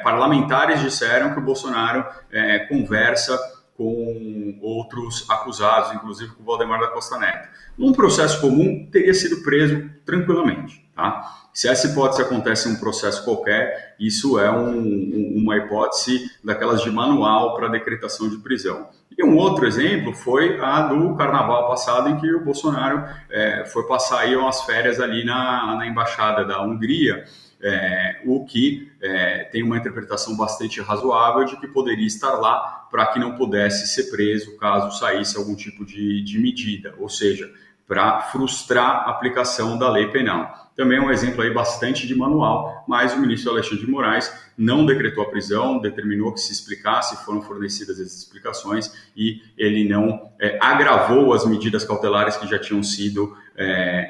parlamentares disseram que o Bolsonaro conversa com outros acusados, inclusive com o Valdemar da Costa Neto. Num processo comum, teria sido preso tranquilamente, tá? Se essa hipótese acontece em um processo qualquer, isso é uma hipótese daquelas de manual para decretação de prisão. E um outro exemplo foi a do carnaval passado, em que o Bolsonaro foi passar aí umas férias ali na embaixada da Hungria, o que tem uma interpretação bastante razoável de que poderia estar lá para que não pudesse ser preso caso saísse algum tipo de medida, ou seja, para frustrar a aplicação da lei penal. Também é um exemplo aí bastante de manual, mas o ministro Alexandre de Moraes não decretou a prisão, determinou que se explicasse, foram fornecidas as explicações e ele não agravou as medidas cautelares que já tinham sido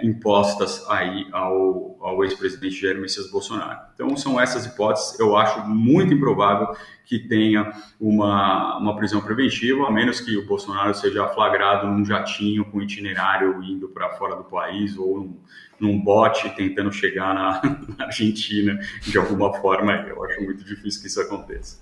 impostas aí ao ex-presidente Jair Messias Bolsonaro. Então são essas hipóteses, eu acho muito improvável que tenha uma prisão preventiva, a menos que o Bolsonaro seja flagrado num jatinho com itinerário indo para fora do país ou num bote tentando chegar na Argentina de alguma forma. Eu acho muito difícil que isso aconteça.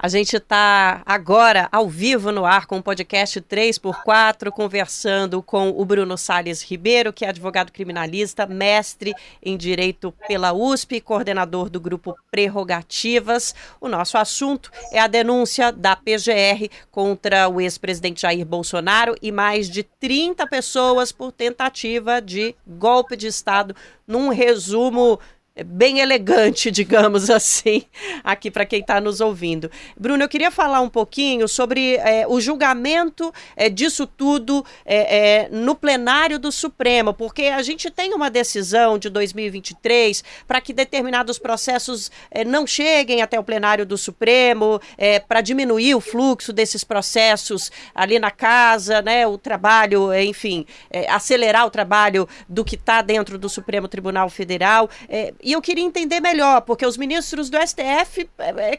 A gente está agora ao vivo no ar com o podcast 3x4, conversando com o Bruno Salles Ribeiro, que é advogado criminalista, mestre em Direito pela USP, coordenador do grupo Prerrogativas. O nosso assunto é a denúncia da PGR contra o ex-presidente Jair Bolsonaro e mais de 30 pessoas por tentativa de golpe de Estado, num resumo bem elegante, digamos assim, aqui para quem está nos ouvindo. Bruno, eu queria falar um pouquinho sobre o julgamento disso tudo no plenário do Supremo, porque a gente tem uma decisão de 2023 para que determinados processos não cheguem até o plenário do Supremo, para diminuir o fluxo desses processos ali na casa, né, o trabalho, enfim, acelerar o trabalho do que está dentro do Supremo Tribunal Federal. E eu queria entender melhor, porque os ministros do STF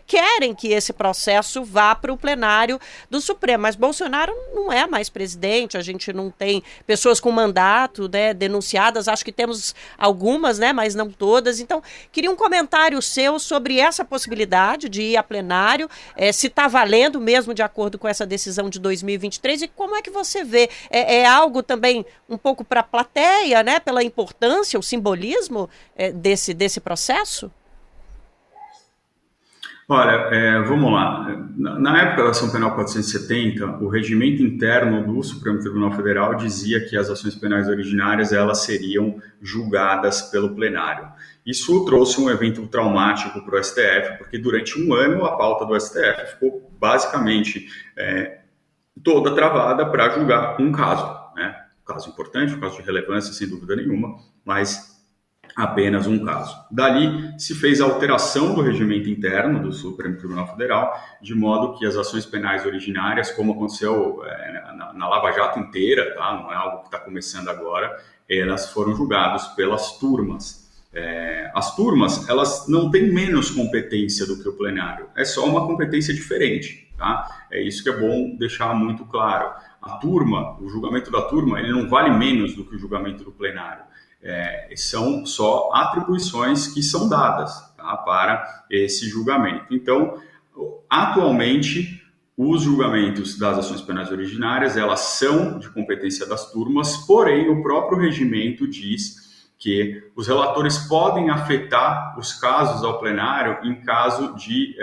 querem que esse processo vá para o plenário do Supremo, mas Bolsonaro não é mais presidente, a gente não tem pessoas com mandato, né, denunciadas, acho que temos algumas, né, mas não todas. Então, queria um comentário seu sobre essa possibilidade de ir a plenário, se está valendo mesmo de acordo com essa decisão de 2023 e como é que você vê? É algo também um pouco para a plateia, né, pela importância, o simbolismo desse processo? Olha, vamos lá. Na época da ação penal 470, o regimento interno do Supremo Tribunal Federal dizia que as ações penais originárias elas seriam julgadas pelo plenário. Isso trouxe um evento traumático para o STF, porque durante um ano a pauta do STF ficou basicamente toda travada para julgar um caso, né? Um caso importante, um caso de relevância, sem dúvida nenhuma, mas apenas um caso. Dali se fez a alteração do regimento interno do Supremo Tribunal Federal, de modo que as ações penais originárias, como aconteceu na Lava Jato inteira, tá? Não é algo que está começando agora, elas foram julgadas pelas turmas. As turmas, elas não têm menos competência do que o plenário, é só uma competência diferente, tá? É isso que é bom deixar muito claro. A turma, o julgamento da turma, ele não vale menos do que o julgamento do plenário. São só atribuições que são dadas, tá, para esse julgamento. Então, atualmente, os julgamentos das ações penais originárias, elas são de competência das turmas, porém, o próprio regimento diz que os relatores podem afetar os casos ao plenário em caso de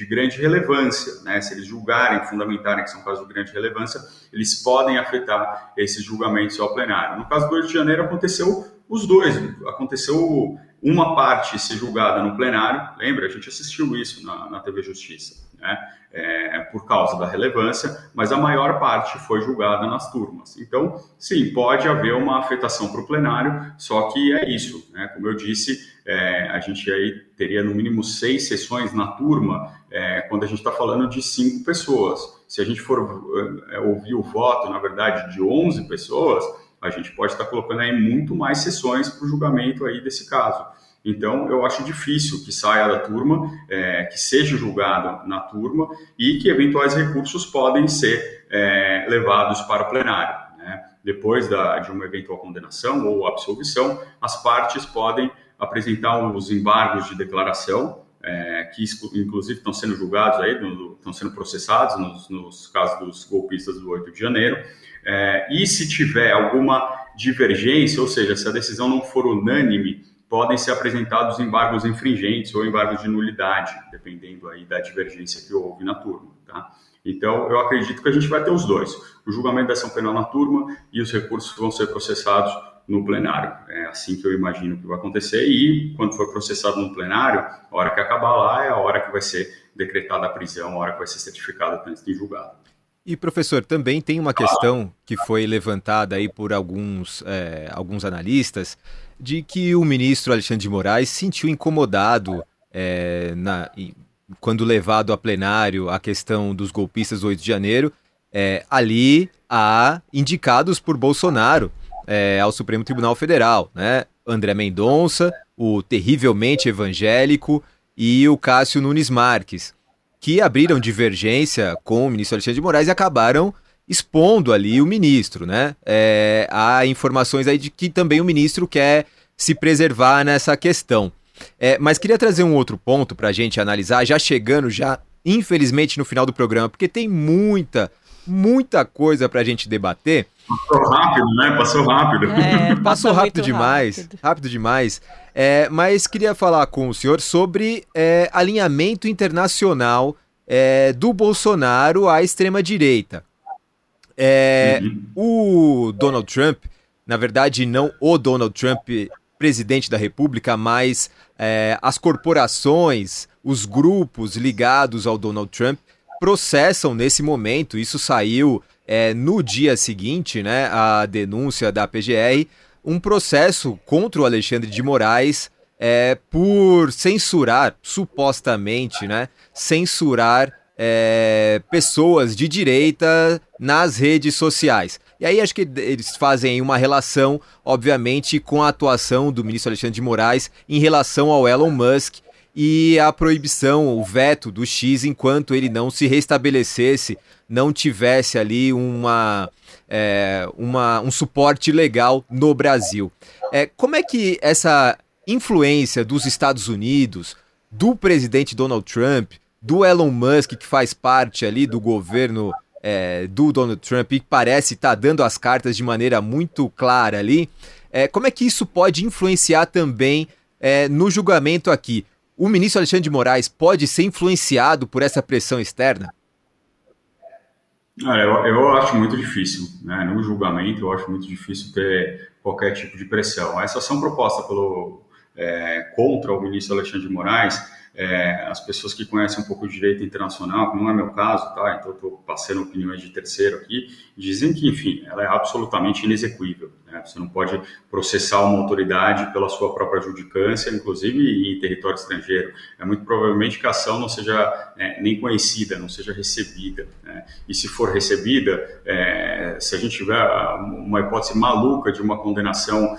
grande relevância, né? Se eles julgarem, fundamentarem que são casos de grande relevância, eles podem afetar esses julgamentos ao plenário. No caso do Rio de Janeiro, aconteceu os dois. Aconteceu uma parte ser julgada no plenário, lembra? A gente assistiu isso na TV Justiça, né? Por causa da relevância, mas a maior parte foi julgada nas turmas. Então, sim, pode haver uma afetação para o plenário, só que é isso, né? Como eu disse, a gente aí teria no mínimo 6 sessões na turma, quando a gente está falando de 5 pessoas. Se a gente for ouvir o voto, na verdade, de 11 pessoas, a gente pode estar colocando aí muito mais sessões para o julgamento aí desse caso. Então, eu acho difícil que saia da turma, que seja julgado na turma e que eventuais recursos podem ser levados para o plenário, né? Depois de uma eventual condenação ou absolvição, as partes podem apresentar os embargos de declaração, que inclusive estão sendo julgados aí, estão sendo processados nos casos dos golpistas do 8 de janeiro, e se tiver alguma divergência, ou seja, se a decisão não for unânime, podem ser apresentados embargos infringentes ou embargos de nulidade, dependendo aí da divergência que houve na turma, tá? Então, eu acredito que a gente vai ter os dois, o julgamento da ação penal na turma e os recursos vão ser processados no plenário. É assim que eu imagino que vai acontecer e, quando for processado no plenário, a hora que acabar lá é a hora que vai ser decretada a prisão, a hora que vai ser certificado antes de julgado. E, professor, também tem uma questão que foi levantada aí por alguns analistas, de que o ministro Alexandre de Moraes se sentiu incomodado quando levado a plenário a questão dos golpistas do 8 de janeiro, ali há indicados por Bolsonaro ao Supremo Tribunal Federal, né? André Mendonça, o terrivelmente evangélico e o Cássio Nunes Marques, que abriram divergência com o ministro Alexandre de Moraes e acabaram expondo ali o ministro, né? Há informações aí de que também o ministro quer se preservar nessa questão. Mas queria trazer um outro ponto para a gente analisar, já chegando, infelizmente, no final do programa, porque tem muita coisa para a gente debater. Passou rápido, né? Passou rápido. Passou rápido demais. Rápido demais. Mas queria falar com o senhor sobre alinhamento internacional do Bolsonaro à extrema-direita. O Donald Trump, na verdade não o Donald Trump ex-presidente da República, mas as corporações, os grupos ligados ao Donald Trump processam nesse momento. Isso saiu no dia seguinte, né, a denúncia da PGR, um processo contra o Alexandre de Moraes por censurar, supostamente, né, censurar pessoas de direita nas redes sociais. E aí acho que eles fazem uma relação, obviamente, com a atuação do ministro Alexandre de Moraes em relação ao Elon Musk e a proibição, o veto do X enquanto ele não se restabelecesse, não tivesse ali um suporte legal no Brasil. Como é que essa influência dos Estados Unidos, do presidente Donald Trump, do Elon Musk, que faz parte ali do governo do Donald Trump e que parece estar dando as cartas de maneira muito clara ali, como é que isso pode influenciar também no julgamento aqui? O ministro Alexandre de Moraes pode ser influenciado por essa pressão externa? Eu acho muito difícil, né? No julgamento eu acho muito difícil ter qualquer tipo de pressão. Essa ação proposta contra o ministro Alexandre de Moraes, as pessoas que conhecem um pouco de direito internacional, que não é meu caso, tá? Então estou passando opiniões de terceiro aqui, dizem que, enfim, ela é absolutamente inexequível, né? Você não pode processar uma autoridade pela sua própria judicância, inclusive em território estrangeiro. É muito provavelmente que a ação não seja nem conhecida, não seja recebida, né? E se for recebida, se a gente tiver uma hipótese maluca de uma condenação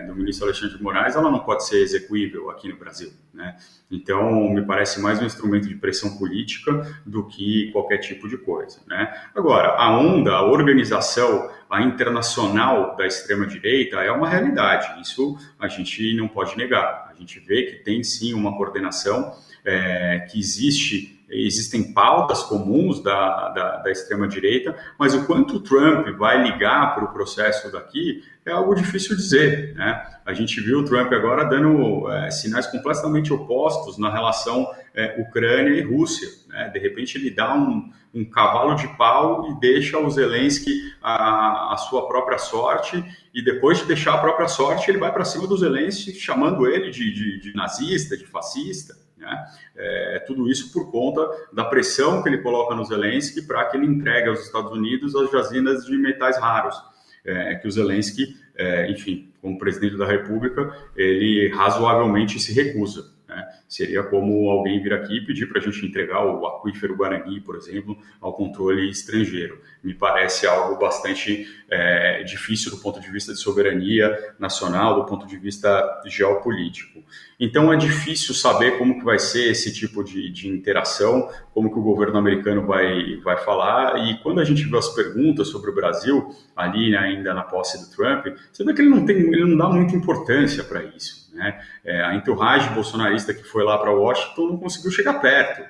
do ministro Alexandre de Moraes, ela não pode ser exequível aqui no Brasil, né? Então, me parece mais um instrumento de pressão política do que qualquer tipo de coisa, né? Agora, a organização, a internacional da extrema-direita é uma realidade, isso a gente não pode negar. A gente vê que tem sim uma coordenação, que existem pautas comuns da extrema-direita, mas o quanto o Trump vai ligar para o processo daqui é algo difícil dizer, né? A gente viu o Trump agora dando sinais completamente opostos na relação Ucrânia e Rússia, né? De repente ele dá um cavalo de pau e deixa o Zelensky a sua própria sorte, e depois de deixar a própria sorte ele vai para cima do Zelensky chamando ele de nazista, de fascista, né? Tudo isso por conta da pressão que ele coloca no Zelensky para que ele entregue aos Estados Unidos as jazidas de metais raros, que o Zelensky, enfim, como presidente da República, ele razoavelmente se recusa, né? Seria como alguém vir aqui e pedir para a gente entregar o aquífero Guarani, por exemplo, ao controle estrangeiro. Me parece algo bastante difícil do ponto de vista de soberania nacional, do ponto de vista geopolítico. Então é difícil saber como que vai ser esse tipo de interação, como que o governo americano vai falar, e quando a gente vê as perguntas sobre o Brasil, ali, né, ainda na posse do Trump, você vê que ele não dá muita importância para isso, né? A entourage bolsonarista que foi lá para Washington não conseguiu chegar perto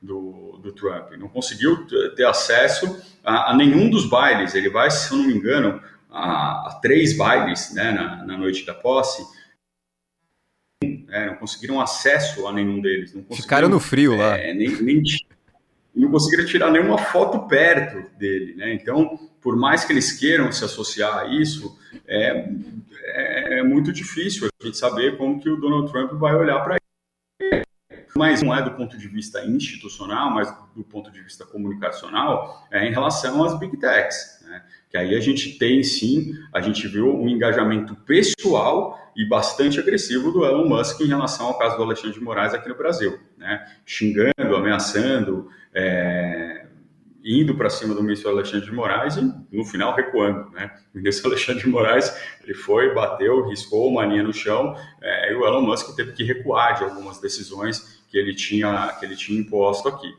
do Trump, não conseguiu ter acesso a nenhum dos bailes. Ele vai, se eu não me engano, a 3 bailes, né, na noite da posse, não conseguiram acesso a nenhum deles. Não ficaram no frio lá. Não conseguiram tirar nenhuma foto perto dele, né? Então, por mais que eles queiram se associar a isso, é muito difícil a gente saber como que o Donald Trump vai olhar para ele. Mas não é do ponto de vista institucional, mas do ponto de vista comunicacional, em relação às Big Techs, né? Que aí a gente tem, sim, a gente viu um engajamento pessoal e bastante agressivo do Elon Musk em relação ao caso do Alexandre de Moraes aqui no Brasil, né? Xingando, ameaçando, indo para cima do ministro Alexandre de Moraes e, no final, recuando, né? O ministro Alexandre de Moraes, ele foi, bateu, riscou uma linha no chão, e o Elon Musk teve que recuar de algumas decisões que ele tinha imposto aqui.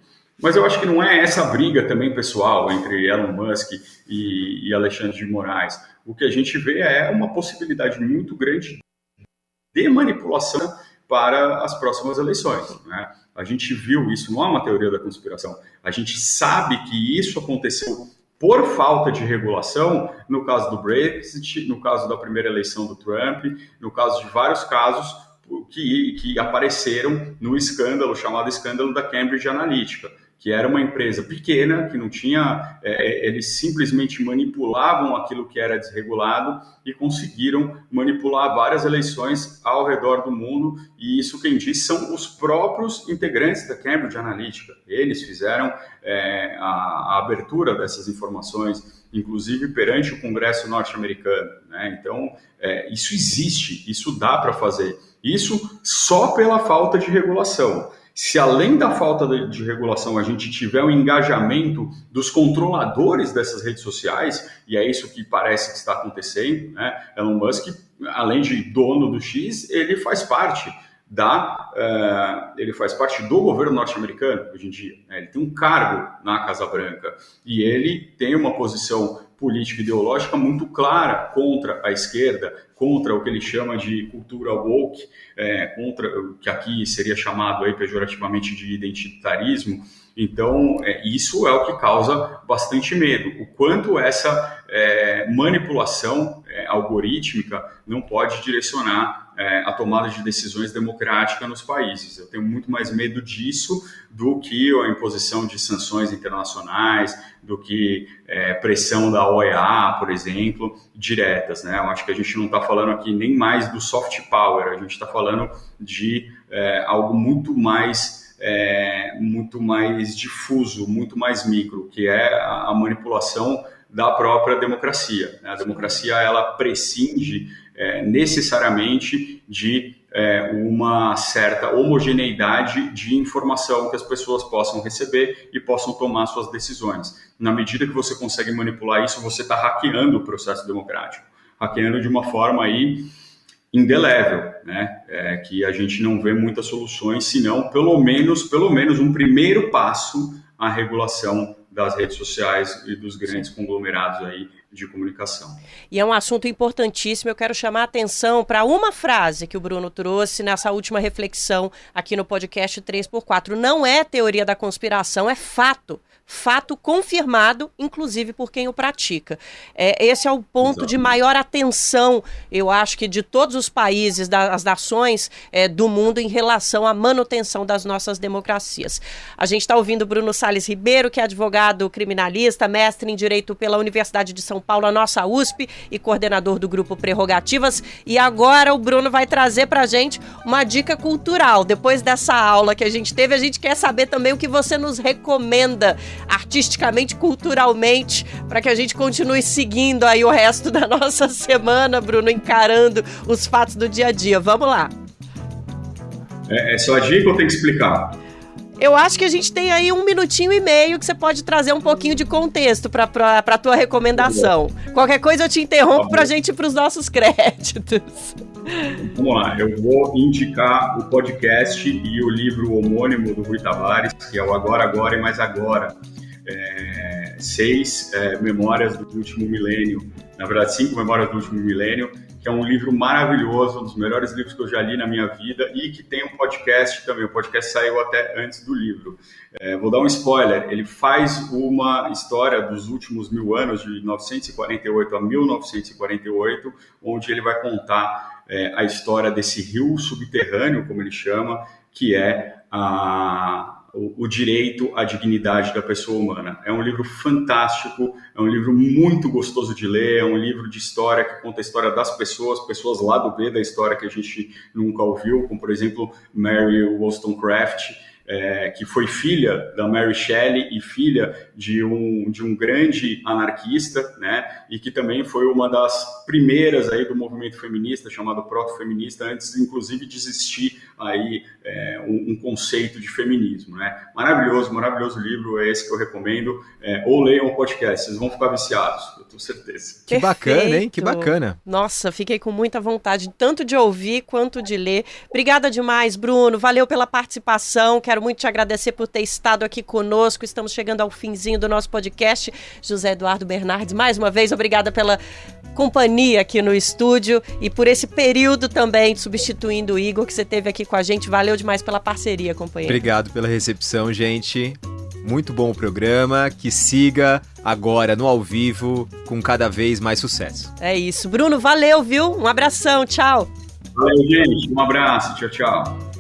Mas eu acho que não é essa briga também pessoal entre Elon Musk e Alexandre de Moraes. O que a gente vê é uma possibilidade muito grande de manipulação para as próximas eleições, né? A gente viu isso, não é uma teoria da conspiração. A gente sabe que isso aconteceu por falta de regulação, no caso do Brexit, no caso da primeira eleição do Trump, no caso de vários casos que apareceram no escândalo, chamado escândalo da Cambridge Analytica, que era uma empresa pequena, que não tinha, eles simplesmente manipulavam aquilo que era desregulado e conseguiram manipular várias eleições ao redor do mundo, e isso quem diz são os próprios integrantes da Cambridge Analytica. Eles fizeram a abertura dessas informações, inclusive perante o Congresso norte-americano, né? Então, isso existe, isso dá para fazer. Isso só pela falta de regulação. Se além da falta de regulação a gente tiver o engajamento dos controladores dessas redes sociais, e é isso que parece que está acontecendo, né? Elon Musk, além de dono do X, ele faz parte do governo norte-americano hoje em dia, né? Ele tem um cargo na Casa Branca e ele tem uma posição política e ideológica muito clara contra a esquerda, contra o que ele chama de cultura woke, contra o que aqui seria chamado aí pejorativamente de identitarismo. Então, isso é o que causa bastante medo. O quanto essa manipulação algorítmica não pode direcionar a tomada de decisões democráticas nos países. Eu tenho muito mais medo disso do que a imposição de sanções internacionais, do que pressão da OEA, por exemplo, diretas, né? Eu acho que a gente não está falando aqui nem mais do soft power, a gente está falando de algo muito mais difuso, muito mais micro, que é a manipulação da própria democracia. A democracia, ela prescinde necessariamente de uma certa homogeneidade de informação que as pessoas possam receber e possam tomar suas decisões. Na medida que você consegue manipular isso, você está hackeando o processo democrático, hackeando de uma forma aí indelével, né? Que a gente não vê muitas soluções, senão pelo menos um primeiro passo à regulação das redes sociais e dos grandes conglomerados aí de comunicação. E é um assunto importantíssimo. Eu quero chamar a atenção para uma frase que o Bruno trouxe nessa última reflexão aqui no podcast 3x4. Não é teoria da conspiração, é fato. Fato confirmado, inclusive por quem o pratica. Esse é o ponto de maior atenção, eu acho que de todos os países, das nações do mundo em relação à manutenção das nossas democracias. A gente está ouvindo o Bruno Salles Ribeiro, que é advogado criminalista, mestre em Direito pela Universidade de São Paulo, a nossa USP, e coordenador do Grupo Prerrogativas. E agora o Bruno vai trazer para a gente uma dica cultural. Depois dessa aula que a gente teve, a gente quer saber também o que você nos recomenda artisticamente, culturalmente, para que a gente continue seguindo aí o resto da nossa semana, Bruno, encarando os fatos do dia a dia. Vamos lá. É só a dica ou tem que explicar? Eu acho que a gente tem aí 1 minutinho e meio que você pode trazer um pouquinho de contexto para a tua recomendação. Qualquer coisa eu te interrompo para a gente ir para os nossos créditos. Vamos lá, eu vou indicar o podcast e o livro homônimo do Rui Tavares, que é o Agora, Agora e Mais Agora. 6 memórias do último milênio, na verdade 5 memórias do último milênio, que é um livro maravilhoso, um dos melhores livros que eu já li na minha vida, e que tem um podcast também. O podcast saiu até antes do livro. Vou dar um spoiler, ele faz uma história dos últimos 1000 anos, de 1948 a 1948, onde ele vai contar a história desse rio subterrâneo, como ele chama, que é o direito à dignidade da pessoa humana. É um livro fantástico, é um livro muito gostoso de ler, é um livro de história que conta a história das pessoas lá do B da história que a gente nunca ouviu, como, por exemplo, Mary Wollstonecraft, que foi filha da Mary Shelley e filha de um grande anarquista, né? E que também foi uma das primeiras aí do movimento feminista, chamado proto-feminista, antes, inclusive, de existir aí um conceito de feminismo, né? Maravilhoso livro, é esse que eu recomendo. Ou leiam o podcast, vocês vão ficar viciados, eu tenho certeza. Que bacana, hein? Que bacana. Nossa, fiquei com muita vontade, tanto de ouvir quanto de ler. Obrigada demais, Bruno. Valeu pela participação. Quero muito te agradecer por ter estado aqui conosco. Estamos chegando ao finzinho do nosso podcast. José Eduardo Bernardes, mais uma vez, obrigada pela companhia aqui no estúdio e por esse período também substituindo o Igor que você teve aqui com a gente. Valeu demais pela parceria, companheiro. Obrigado pela recepção, gente. Muito bom o programa, que siga agora no ao vivo com cada vez mais sucesso. É isso. Bruno, valeu, viu? Um abração, tchau. Valeu, gente. Um abraço, tchau.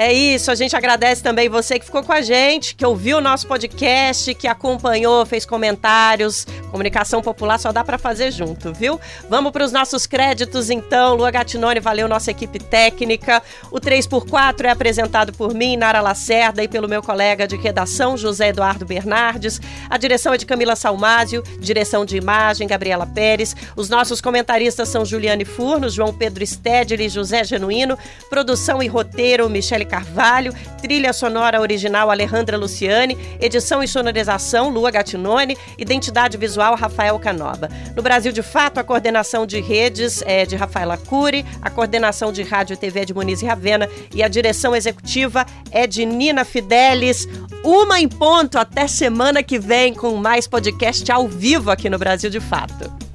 É isso, a gente agradece também você que ficou com a gente, que ouviu o nosso podcast, que acompanhou, fez comentários. Comunicação popular só dá pra fazer junto, viu? Vamos para os nossos créditos, então. Lua Gattinone, valeu nossa equipe técnica. O 3x4 é apresentado por mim, Nara Lacerda, e pelo meu colega de redação, José Eduardo Bernardes. A direção é de Camila Salmásio, direção de imagem, Gabriela Pérez. Os nossos comentaristas são Juliane Furno, João Pedro Stedley e José Genuíno. Produção e roteiro, Michele Carvalho. Trilha sonora original, Alejandra Luciani. Edição e sonorização, Lua Gattinone. Identidade visual, Rafael Canoba. No Brasil de Fato, a coordenação de redes é de Rafaela Cury, a coordenação de rádio e TV é de Muniz Ravena e a direção executiva é de Nina Fidelis. 1 em ponto, até semana que vem com mais podcast ao vivo aqui no Brasil de Fato.